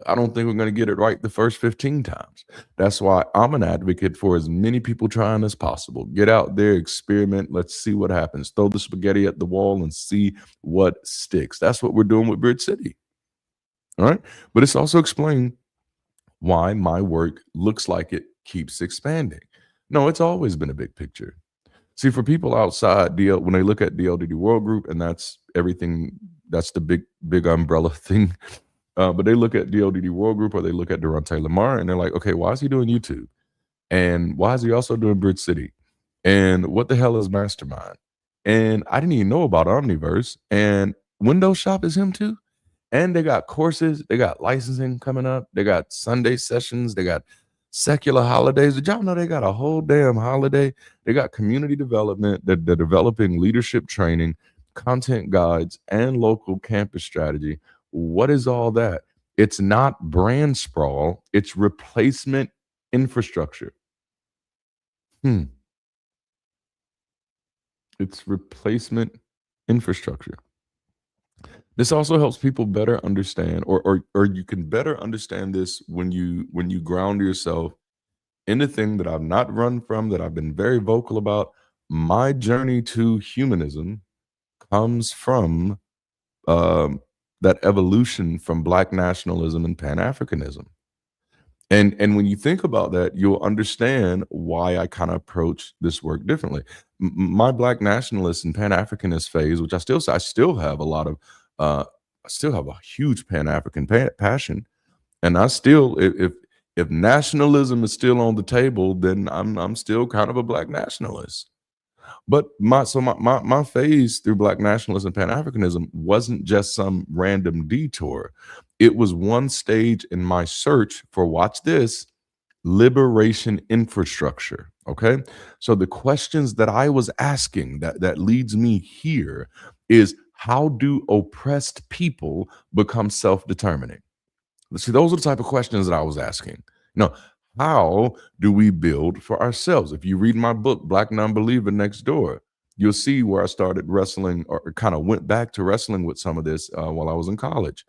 I don't think we're going to get it right the first 15 times. That's why I'm an advocate for as many people trying as possible. Get out there, experiment. Let's see what happens. Throw the spaghetti at the wall and see what sticks. That's what we're doing with Bridge City. All right. But it's also explained why my work looks like it keeps expanding. No, it's always been a big picture. See, for people outside when they look at DLDD World Group, and that's everything, that's the big umbrella thing. But they look at DLDD World Group or they look at Darante LaMar and they're like, okay, why is he doing YouTube? And why is he also doing Bridge City? And what the hell is Mastermind? And I didn't even know about Omniverse. And Windows Shop is him too. And they got courses, they got licensing coming up, they got Sunday sessions, they got secular holidays. Did y'all know they got a whole damn holiday? They got community development, they're developing leadership training, content guides, and local campus strategy. What is all that? It's not brand sprawl, it's replacement infrastructure. It's replacement infrastructure. This also helps people better understand, or you can better understand this when you ground yourself in the thing that I've not run from, that I've been very vocal about. My journey to humanism comes from that evolution from Black nationalism and Pan-Africanism. And when you think about that, you'll understand why I kind of approach this work differently. My Black nationalist and Pan-Africanist phase, which I still have a lot of, I still have a huge Pan-African passion, and I still, if nationalism is still on the table, then I'm still kind of a Black nationalist. But my phase through Black nationalism and Pan-Africanism wasn't just some random detour. It was one stage in my search for, watch this, liberation infrastructure. Okay. So the questions that I was asking that leads me here is, how do oppressed people become self-determining? See, those are the type of questions that I was asking. No, how do we build for ourselves? If you read my book, Black Nonbeliever Next Door, you'll see where I started wrestling, or kind of went back to wrestling with some of this while I was in college.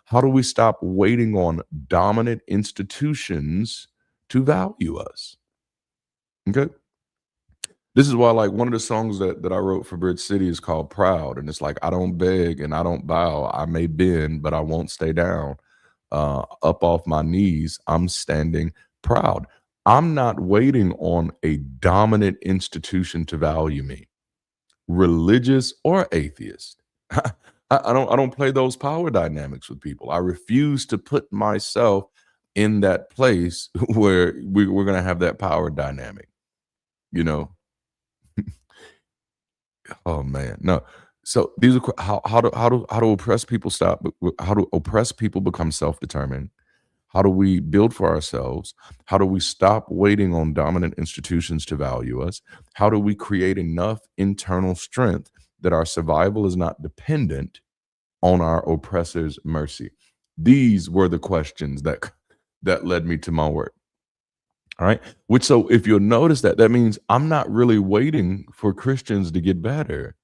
How do we stop waiting on dominant institutions to value us? Okay. This is why, like, one of the songs that I wrote for Bridge City is called Proud. And it's like, I don't beg and I don't bow. I may bend, but I won't stay down. Up off my knees, I'm standing proud. I'm not waiting on a dominant institution to value me, religious or atheist. I don't play those power dynamics with people. I refuse to put myself in that place where we're going to have that power dynamic, you know. Oh man, no. So these are how do oppressed people stop? How do oppressed people become self-determined? How do we build for ourselves? How do we stop waiting on dominant institutions to value us? How do we create enough internal strength that our survival is not dependent on our oppressor's mercy? These were the questions that led me to my work. All right. Which, so if you'll notice, that means I'm not really waiting for Christians to get better.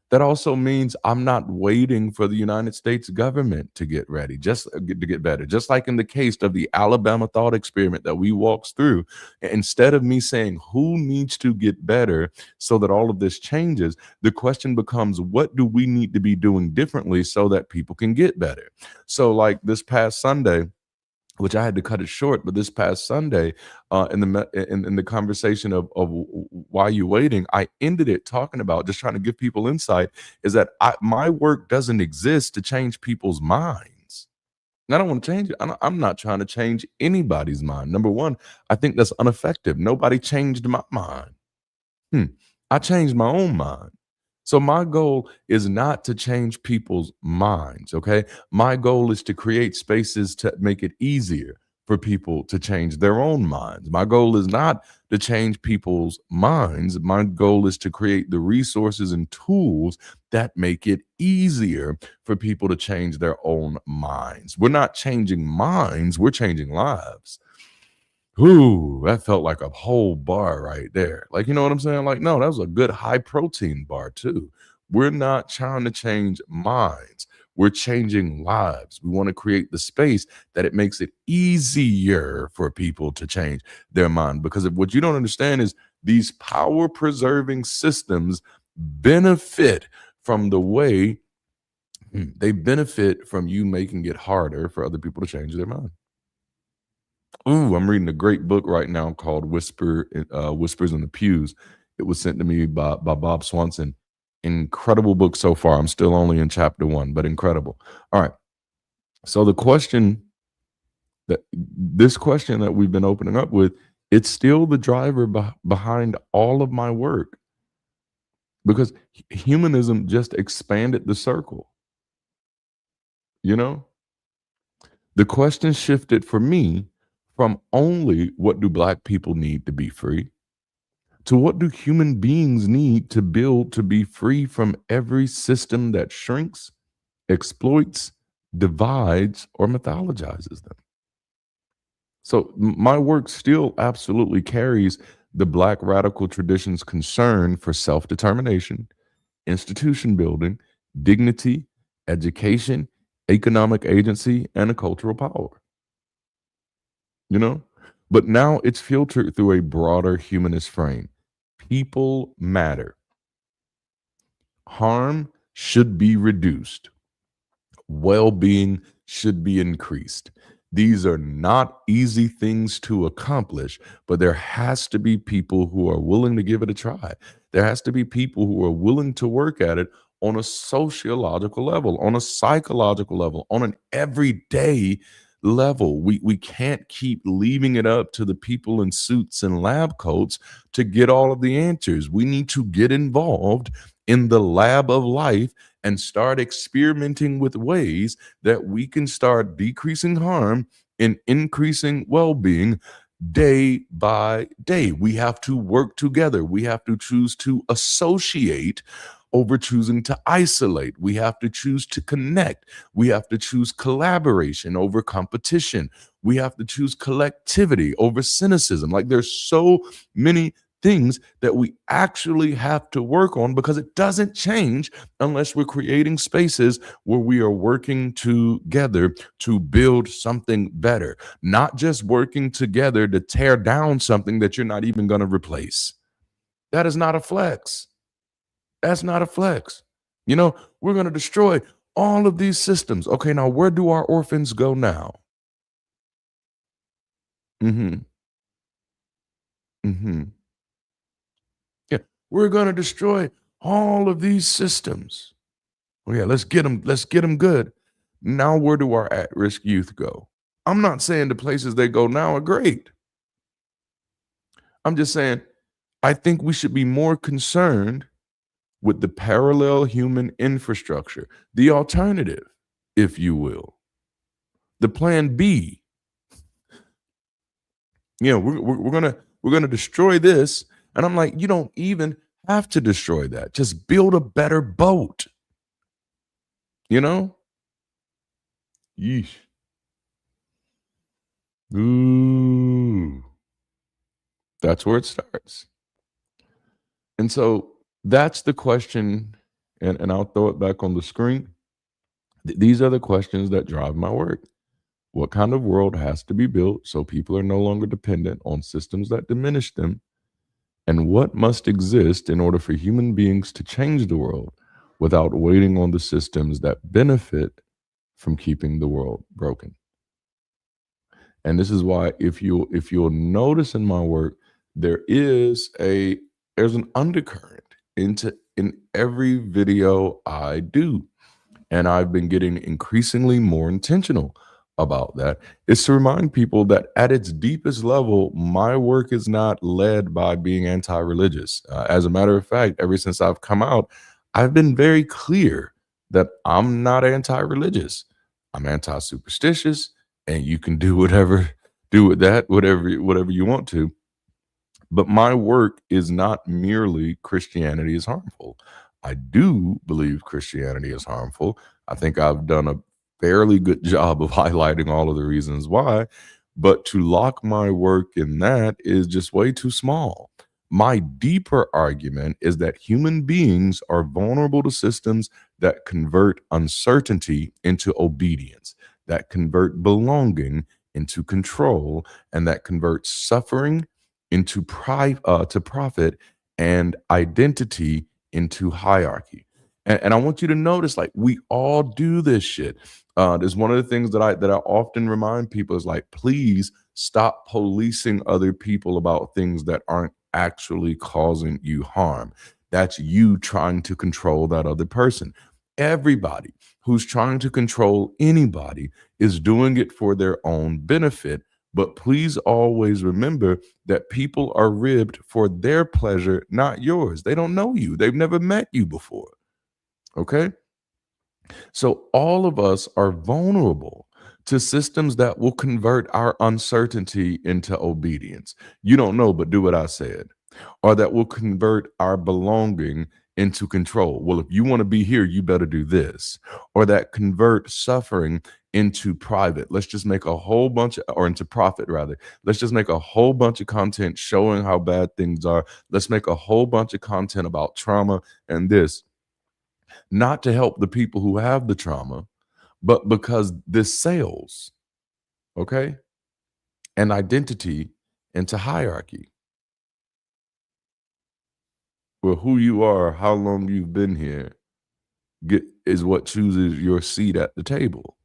That also means I'm not waiting for the United States government to get ready, to get better. Just like in the case of the Alabama thought experiment that we walked through, instead of me saying who needs to get better so that all of this changes, the question becomes, what do we need to be doing differently so that people can get better? So, like this past Sunday, which I had to cut it short, but this past Sunday, in the conversation of why you waiting, I ended it talking about, just trying to give people insight, is that my work doesn't exist to change people's minds. And I don't want to change it. I'm not trying to change anybody's mind. Number one, I think that's ineffective. Nobody changed my mind. I changed my own mind. So my goal is not to change people's minds, okay? My goal is to create spaces to make it easier for people to change their own minds. My goal is not to change people's minds. My goal is to create the resources and tools that make it easier for people to change their own minds. We're not changing minds, we're changing lives. Ooh, that felt like a whole bar right there. Like, you know what I'm saying? Like, no, that was a good high protein bar too. We're not trying to change minds. We're changing lives. We want to create the space that it makes it easier for people to change their mind. Because if what you don't understand is, these power preserving systems benefit from the way they benefit from you making it harder for other people to change their mind. Ooh, I'm reading a great book right now called Whispers in the Pews. It was sent to me by Bob Swanson. Incredible book so far. I'm still only in chapter 1, but incredible. All right. So this question that we've been opening up with, it's still the driver behind all of my work, because humanism just expanded the circle. You know, the question shifted for me from only what do Black people need to be free, to what do human beings need to build to be free from every system that shrinks, exploits, divides, or mythologizes them. So my work still absolutely carries the Black radical tradition's concern for self-determination, institution building, dignity, education, economic agency, and a cultural power. You know? But now it's filtered through a broader humanist frame. People matter. Harm should be reduced. Well-being should be increased. These are not easy things to accomplish, but there has to be people who are willing to give it a try. There has to be people who are willing to work at it on a sociological level, on a psychological level, on an everyday level. We can't keep leaving it up to the people in suits and lab coats to get all of the answers. We need to get involved in the lab of life and start experimenting with ways that we can start decreasing harm and increasing well-being day by day. We have to work together. We have to choose to associate over choosing to isolate. We have to choose to connect. We have to choose collaboration over competition. We have to choose collectivity over cynicism. Like, there's so many things that we actually have to work on, because it doesn't change unless we're creating spaces where we are working together to build something better, not just working together to tear down something that you're not even going to replace. That is not a flex. That's not a flex. We're going to destroy all of these systems. Okay, now where do our orphans go now? Mm-hmm. Mm-hmm. Yeah, we're going to destroy all of these systems. Oh yeah, let's get them. Let's get them good. Now, where do our at-risk youth go? I'm not saying the places they go now are great. I'm just saying I think we should be more concerned with the parallel human infrastructure, the alternative, if you will, the plan B. We're gonna destroy this, and I'm like, you don't even have to destroy that. Just build a better boat. You know? Yeesh. Ooh, that's where it starts. And so that's the question, and I'll throw it back on the screen. These are the questions that drive my work. What kind of world has to be built so people are no longer dependent on systems that diminish them? And what must exist in order for human beings to change the world without waiting on the systems that benefit from keeping the world broken? And this is why, if you'll notice in my work, there is there's an undercurrent in every video I do. And I've been getting increasingly more intentional about that. Is to remind people that at its deepest level, my work is not led by being anti-religious. As a matter of fact, ever since I've come out, I've been very clear that I'm not anti-religious. I'm anti-superstitious, and you can do with that, whatever you want to. But my work is not merely Christianity is harmful. I do believe Christianity is harmful. I think I've done a fairly good job of highlighting all of the reasons why, but to lock my work in that is just way too small. My deeper argument is that human beings are vulnerable to systems that convert uncertainty into obedience, that convert belonging into control, and that convert suffering into to profit, and identity into hierarchy. And I want you to notice, like, we all do this shit. There's one of the things that I often remind people is, like, please stop policing other people about things that aren't actually causing you harm. That's you trying to control that other person. Everybody who's trying to control anybody is doing it for their own benefit. But please always remember that people are ribbed for their pleasure, not yours. They don't know you. They've never met you before. Okay? So all of us are vulnerable to systems that will convert our uncertainty into obedience. You don't know, but do what I said. Or that will convert our belonging into control. Well, if you want to be here, you better do this. Or that convert suffering into private. Let's just make a whole bunch or into profit rather. Let's just make a whole bunch of content showing how bad things are. Let's make a whole bunch of content about trauma and this, not to help the people who have the trauma, but because this sells, okay? And identity into hierarchy. Well, who you are, how long you've been here, is what chooses your seat at the table.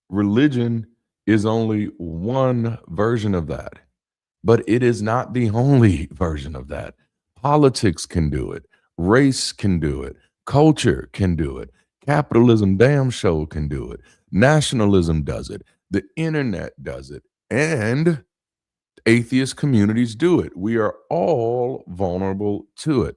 Religion is only one version of that, but it is not the only version of that. Politics can do it. Race can do it. Culture can do it. Capitalism damn show can do it. Nationalism does it. The internet does it. And atheist communities do it. We are all vulnerable to it.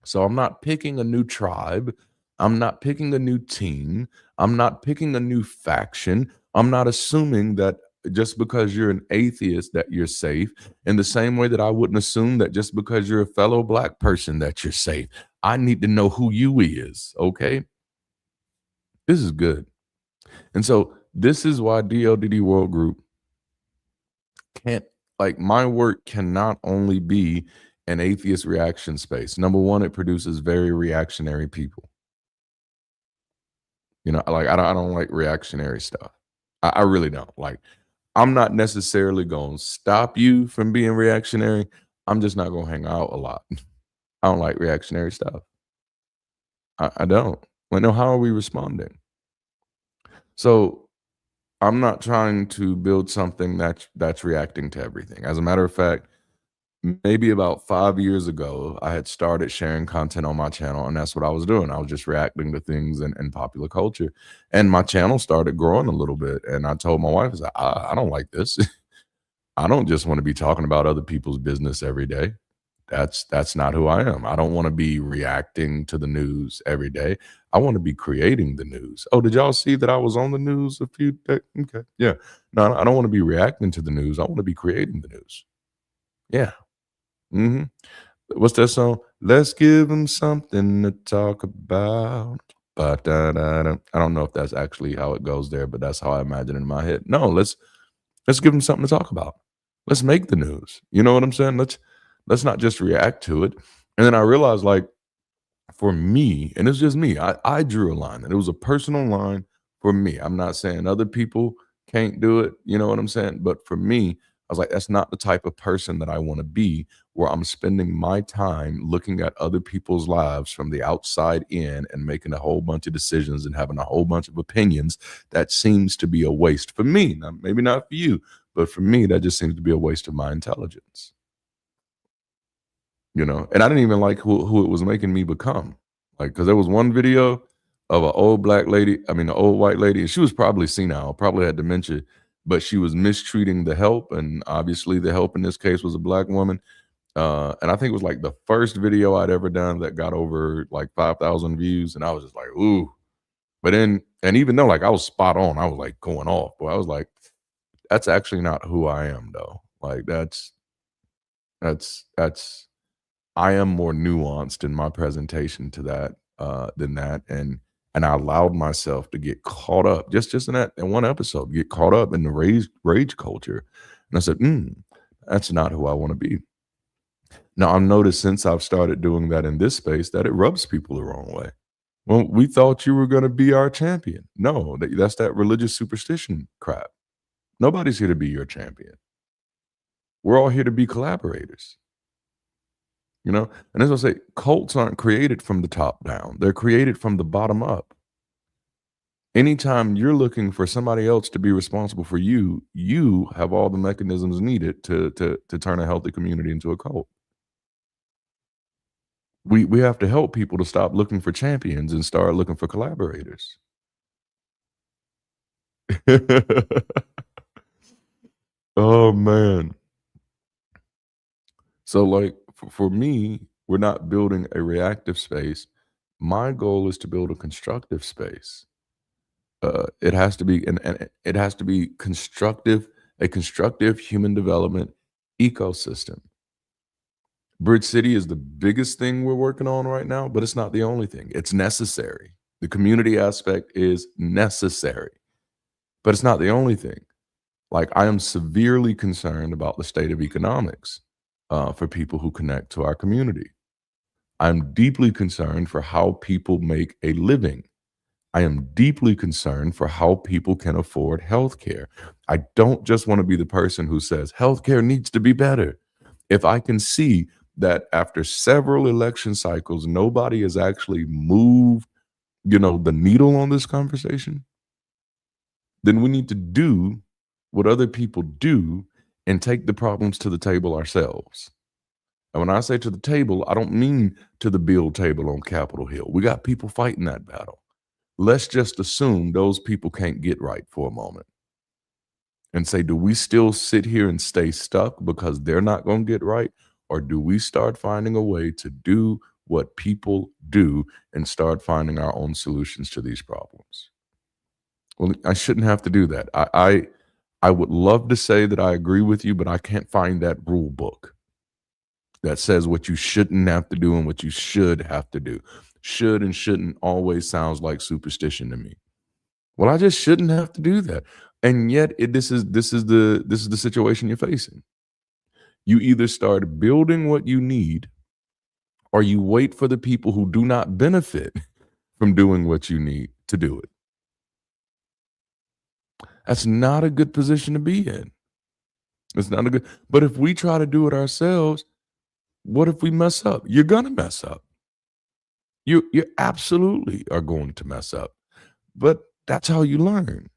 So I'm not picking a new tribe. I'm not picking a new team. I'm not picking a new faction. I'm not assuming that just because you're an atheist that you're safe, in the same way that I wouldn't assume that just because you're a fellow black person that you're safe. I need to know who you is, okay? This is good. And so this is why DLDD World Group can't, like, my work cannot only be an atheist reaction space. Number one, it produces very reactionary people. You know, like I don't like reactionary stuff. I really don't. Like, I'm not necessarily gonna stop you from being reactionary. I'm just not gonna hang out a lot. I don't like reactionary stuff. I don't. Like, no, how are we responding? So I'm not trying to build something that's reacting to everything. As a matter of fact, maybe about 5 years ago, I had started sharing content on my channel, and that's what I was doing. I was just reacting to things in popular culture, and my channel started growing a little bit, and I told my wife, I said, I don't like this. I don't just wanna be talking about other people's business every day. That's not who I am. I don't wanna be reacting to the news every day. I wanna be creating the news. "Oh, did y'all see that I was on the news a few days?" Okay, yeah. No, I don't wanna be reacting to the news. I wanna be creating the news. Yeah. Mhm. What's that song? "Let's give them something to talk about. Ba-da-da-da." I don't know if that's actually how it goes there, but that's how I imagine it in my head. No, let's give them something to talk about. Let's make the news. You know what I'm saying? Let's not just react to it. And then I realized, like, for me, and it's just me, I drew a line, and it was a personal line for me. I'm not saying other people can't do it, you know what I'm saying? But for me, I was like, that's not the type of person that I want to be, where I'm spending my time looking at other people's lives from the outside in and making a whole bunch of decisions and having a whole bunch of opinions. That seems to be a waste for me. Now, maybe not for you, but for me, that just seems to be a waste of my intelligence. You know, and I didn't even like who it was making me become. Like, because there was one video of an old black lady, I mean, an old white lady, and she was probably senile, probably had dementia, but she was mistreating the help, and obviously the help in this case was a black woman. And I think it was like the first video I'd ever done that got over like 5,000 views, and I was just like, ooh. But then, and even though like I was spot on, I was like going off, but I was like, that's actually not who I am, though. Like that's I am more nuanced in my presentation to that, than that, and I allowed myself to get caught up just in that in one episode, get caught up in the rage culture, and I said, that's not who I wanna be." Now, I've noticed since I've started doing that in this space that it rubs people the wrong way. "Well, we thought you were gonna be our champion." No, that's that religious superstition crap. Nobody's here to be your champion. We're all here to be collaborators. You know? And as I say, cults aren't created from the top down. They're created from the bottom up. Anytime you're looking for somebody else to be responsible for you, you have all the mechanisms needed to turn a healthy community into a cult. We have to help people to stop looking for champions and start looking for collaborators. Oh man. So like for me, we're not building a reactive space. My goal is to build a constructive space. It has to be and it has to be constructive, a constructive human development ecosystem. Bridge City is the biggest thing we're working on right now, but it's not the only thing. It's necessary. The community aspect is necessary, but it's not the only thing. Like, I am severely concerned about the state of economics for people who connect to our community. I'm deeply concerned for how people make a living. I am deeply concerned for how people can afford healthcare. I don't just want to be the person who says healthcare needs to be better. If I can see that after several election cycles, nobody has actually moved, the needle on this conversation, then we need to do what other people do and take the problems to the table ourselves. And when I say to the table, I don't mean to the bill table on Capitol Hill. We got people fighting that battle. let's just assume those people can't get right for a moment and say, do we still sit here and stay stuck because they're not going to get right? Or do we start finding a way to do what people do and start finding our own solutions to these problems? Well, I shouldn't have to do that. I would love to say that I agree with you, but I can't find that rule book that says what you shouldn't have to do and what you should have to do. Should and shouldn't always sounds like superstition to me. Well, I just shouldn't have to do that. And yet this is the situation you're facing. You either start building what you need or you wait for the people who do not benefit from doing what you need to do it. That's not a good position to be in. It's not a good, but if we try to do it ourselves, what if we mess up? You're gonna mess up. You absolutely are going to mess up. But that's how you learn.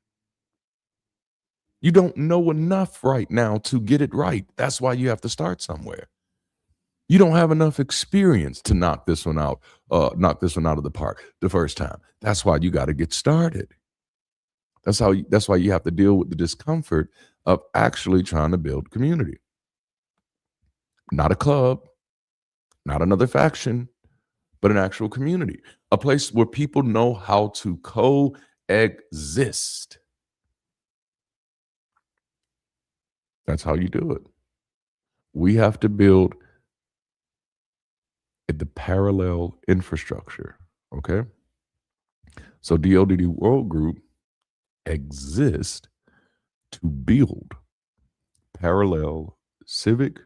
You don't know enough right now to get it right. That's why you have to start somewhere. You don't have enough experience to knock this one out of the park the first time. That's why you got to get started. That's why you have to deal with the discomfort of actually trying to build community. Not a club, not another faction, but an actual community. A place where people know how to coexist. That's how you do it. We have to build the parallel infrastructure, okay? So DODD World Group exists to build parallel civic,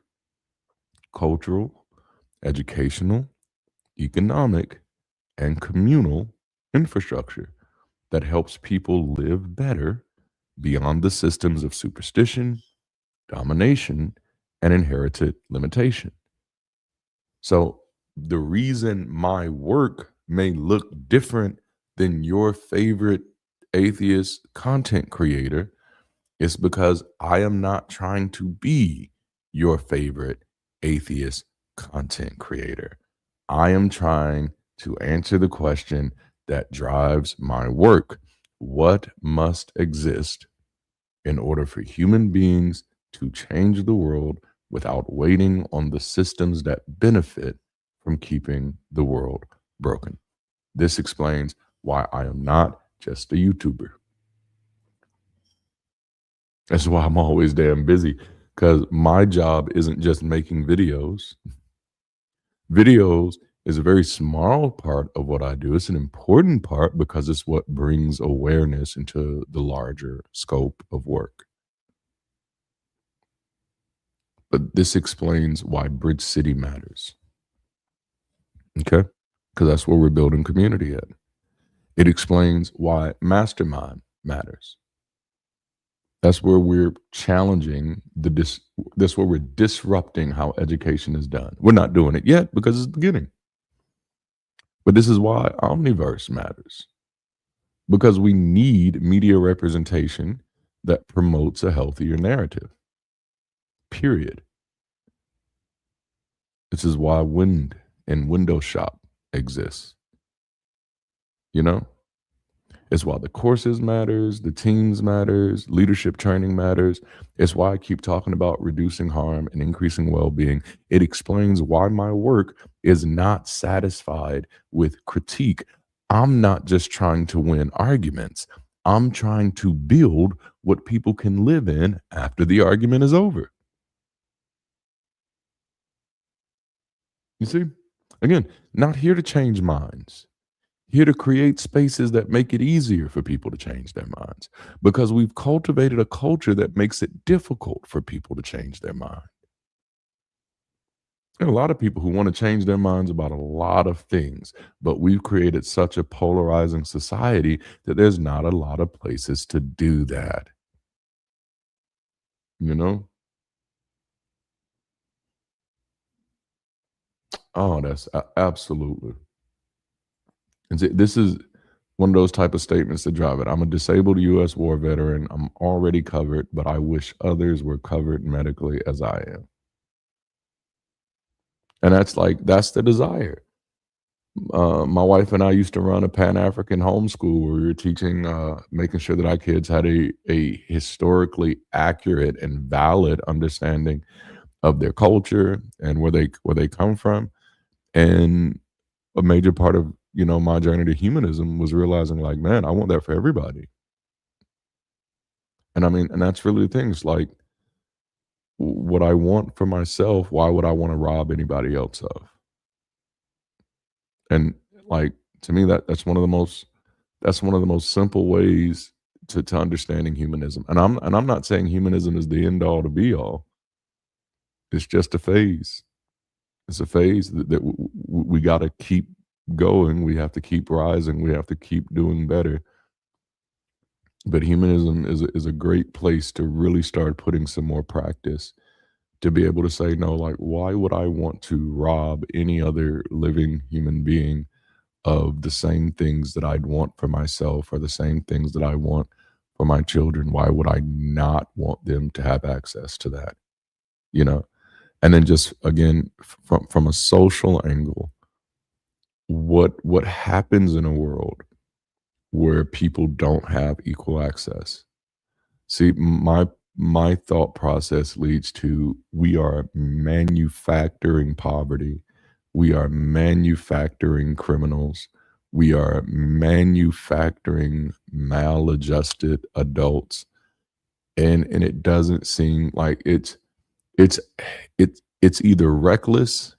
cultural, educational, economic, and communal infrastructure that helps people live better beyond the systems of superstition, domination, and inherited limitation. So the reason my work may look different than your favorite atheist content creator is because I am not trying to be your favorite atheist content creator. I am trying to answer the question that drives my work. What must exist in order for human beings to change the world without waiting on the systems that benefit from keeping the world broken? This explains why I am not just a YouTuber. That's why I'm always damn busy, because my job isn't just making videos. Videos is a very small part of what I do. It's an important part because it's what brings awareness into the larger scope of work. But this explains why Bridge City matters. Okay? Because that's where we're building community at. It explains why Mastermind matters. That's where we're challenging that's where we're disrupting how education is done. We're not doing it yet because it's the beginning. But this is why Omniverse matters. Because we need media representation that promotes a healthier narrative. Period. This is why Wind and Window Shop exists. You know? It's why the courses matters, the teams matters, leadership training matters. It's why I keep talking about reducing harm and increasing well-being. It explains why my work is not satisfied with critique. I'm not just trying to win arguments. I'm trying to build what people can live in after the argument is over. You see? Again, not here to change minds. Here to create spaces that make it easier for people to change their minds, because we've cultivated a culture that makes it difficult for people to change their mind. There are a lot of people who want to change their minds about a lot of things, but we've created such a polarizing society that there's not a lot of places to do that. You know? Oh, that's absolutely. And this is one of those type of statements that drive it. I'm a disabled U.S. war veteran. I'm already covered, but I wish others were covered medically as I am. And that's the desire. My wife and I used to run a Pan-African homeschool where we were teaching, making sure that our kids had a historically accurate and valid understanding of their culture and where they come from. And a major part of, my journey to humanism was realizing like, man, I want that for everybody. And I mean, and that's really the thing. It's like what I want for myself, why would I want to rob anybody else of? And like to me, that's one of the most simple ways to understanding humanism. And I'm not saying humanism is the end all to be all. It's just a phase. It's a phase that we got to keep going. We have to keep rising. We have to keep doing better. But humanism is a great place to really start putting some more practice to be able to say no. Like, why would I want to rob any other living human being of the same things that I'd want for myself or the same things that I want for my children? Why would I not want them to have access to that? You know? And then just again, from a social angle, what happens in a world where people don't have equal access? See, my thought process leads to we are manufacturing poverty. We are manufacturing criminals. We are manufacturing maladjusted adults. And it doesn't seem like it's it's either reckless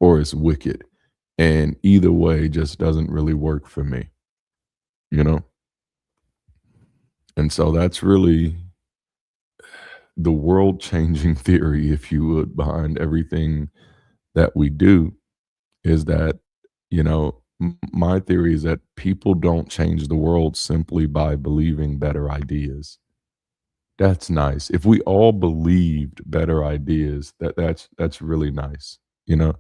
or it's wicked. And either way just doesn't really work for me, you know? And so that's really the world changing theory, if you would, behind everything that we do is that, my theory is that people don't change the world simply by believing better ideas. That's nice. If we all believed better ideas, that's really nice, you know?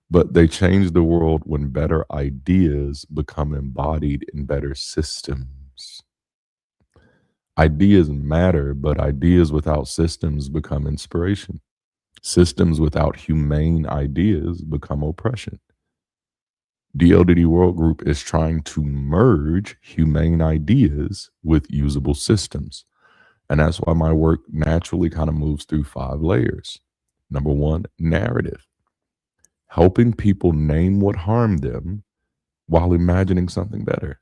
But they change the world when better ideas become embodied in better systems. Ideas matter, but ideas without systems become inspiration. Systems without humane ideas become oppression. DLDD World Group is trying to merge humane ideas with usable systems. And that's why my work naturally kind of moves through 5 layers. Number one, narrative, helping people name what harmed them while imagining something better.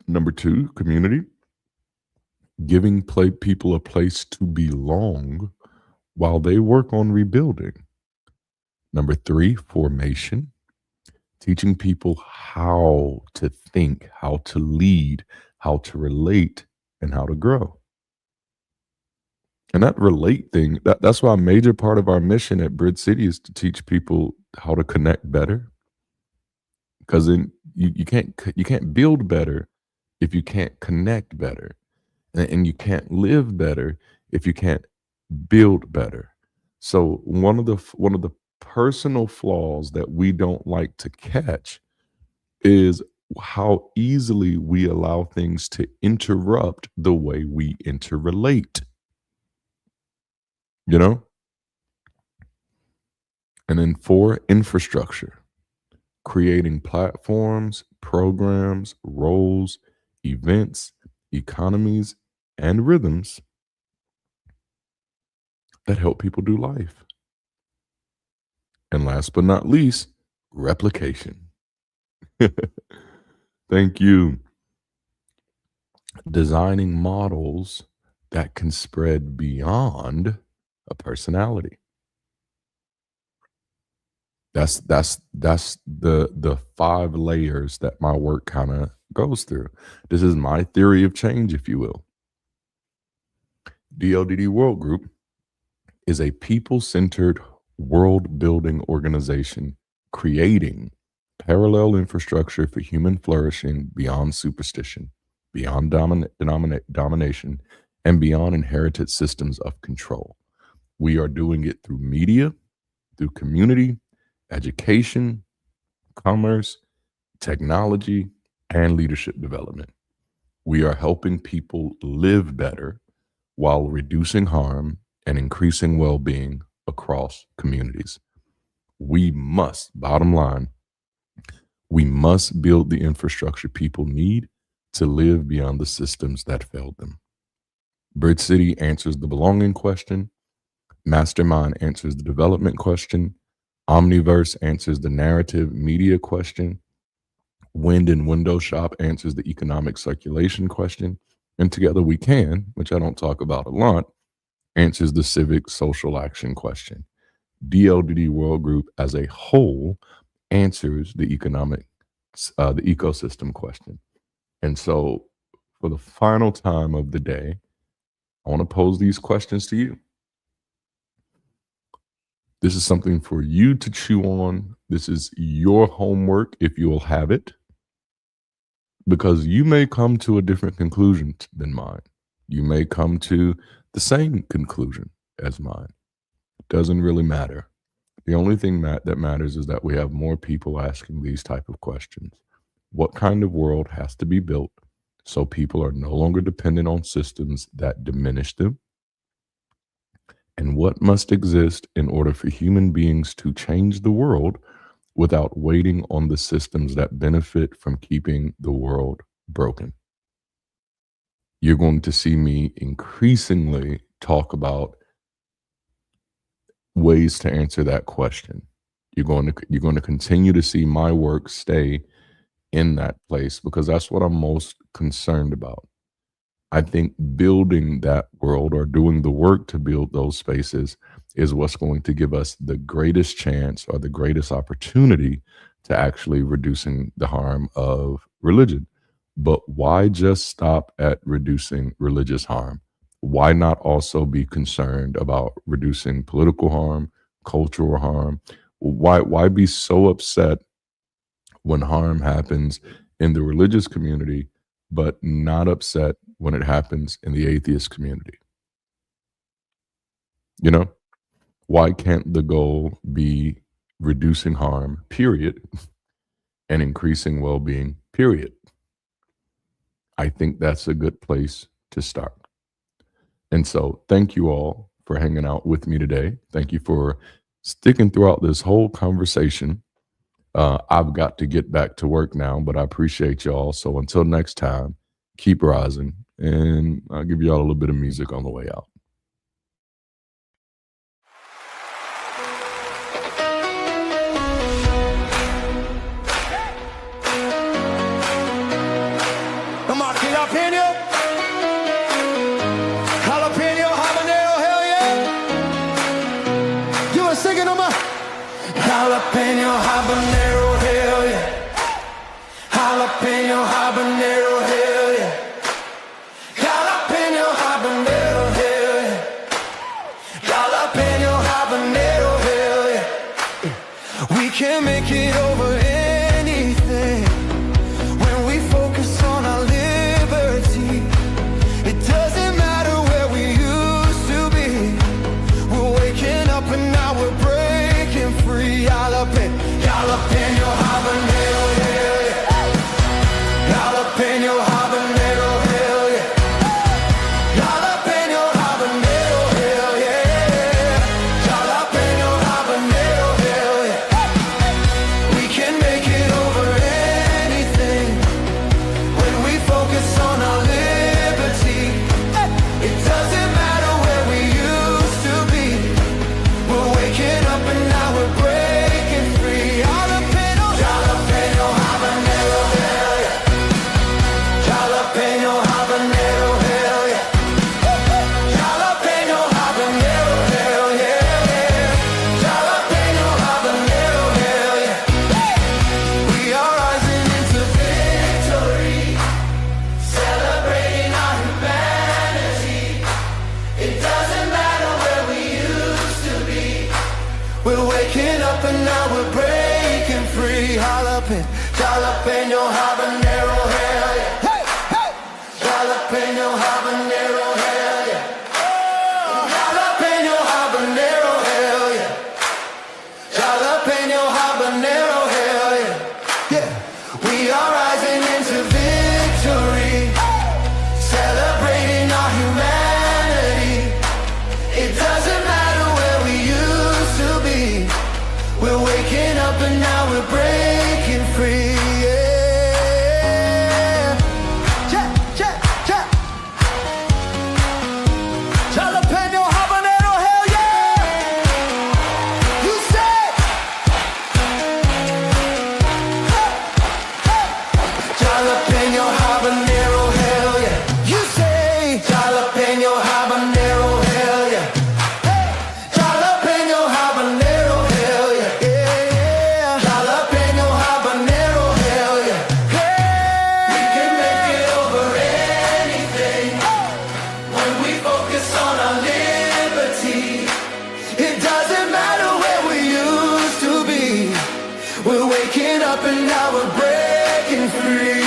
Number two, community, giving people a place to belong while they work on rebuilding. Number three, formation, teaching people how to think, how to lead, how to relate, and how to grow. And that relate thing, that's why a major part of our mission at Bridge City is to teach people how to connect better. Because then you can't build better if you can't connect better. And you can't live better if you can't build better. So one of the personal flaws that we don't like to catch is how easily we allow things to interrupt the way we interrelate, you know? And then four, infrastructure, creating platforms, programs, roles, events, economies, and rhythms that help people do life. And last but not least, replication. Thank you. Designing models that can spread beyond a personality. That's the 5 layers that my work kind of goes through. This is my theory of change, if you will. DLDD World Group is a people-centered world-building organization creating parallel infrastructure for human flourishing beyond superstition, beyond domination, and beyond inherited systems of control. We are doing it through media, through community, education, commerce, technology, and leadership development. We are helping people live better while reducing harm and increasing well being across communities. We must, bottom line, we must build the infrastructure people need to live beyond the systems that failed them. Bridge City answers the belonging question. Mastermind answers the development question. Omniverse answers the narrative media question. Wind and Window Shop answers the economic circulation question. And Together We Can, which I don't talk about a lot, answers the civic social action question. DLDD World Group as a whole answers the the ecosystem question. And so for the final time of the day, I want to pose these questions to you. This is something for you to chew on. This is your homework if you'll have it, because you may come to a different conclusion than mine. You may come to the same conclusion as mine. It doesn't really matter. The only thing that matters is that we have more people asking these type of questions. What kind of world has to be built so people are no longer dependent on systems that diminish them? And what must exist in order for human beings to change the world without waiting on the systems that benefit from keeping the world broken? You're going to see me increasingly talk about ways to answer that question. You're going to continue to see my work stay in that place, because that's what I'm most concerned about. I think building that world, or doing the work to build those spaces, is what's going to give us the greatest chance or the greatest opportunity to actually reducing the harm of religion. But why just stop at reducing religious harm? Why not also be concerned about reducing political harm, cultural harm? Why be so upset when harm happens in the religious community, but not upset when it happens in the atheist community? You know, why can't the goal be reducing harm, period, and increasing well-being, period? I think that's a good place to start. And so thank you all for hanging out with me today. Thank you for sticking throughout this whole conversation. I've got to get back to work now, but I appreciate y'all. So until next time, keep rising, and I'll give y'all a little bit of music on the way out. Jalapeno habanero, hell yeah. Jalapeno habanero, hell yeah. Jalapeno habanero, hell yeah. Jalapeno habanero, hell yeah. We can make it over anything when we focus on our liberty. It doesn't matter where we used to be. We're waking up and now we're breaking free. Jalapeno habanero, hell yeah. Jalapeno habanero, hell yeah. Jalapeno habanero, hell yeah. Jalapeno habanero, hell yeah. We can make it over anything when we focus on our liberty. It doesn't matter where we used to be. We're waking up and now we're breaking free. Jalapeno habanero, hell yeah. Jalapeno habanero, hell yeah. Jalapeno habanero, hell yeah. Jalapeno habanero, hell yeah. We are rising into victory, celebrating our humanity. It doesn't matter where we used to be. We're waking up and now we're breaking free. Jalapeno habanero, hell yeah. Hey, hey. Jalapeno habanero, hell yeah. Jalapeno habanero, hell yeah. Jalapeno habanero, hell yeah. Yeah. We are rising into victory, celebrating our humanity. It doesn't matter where we used to be. We're up and now we're breaking free.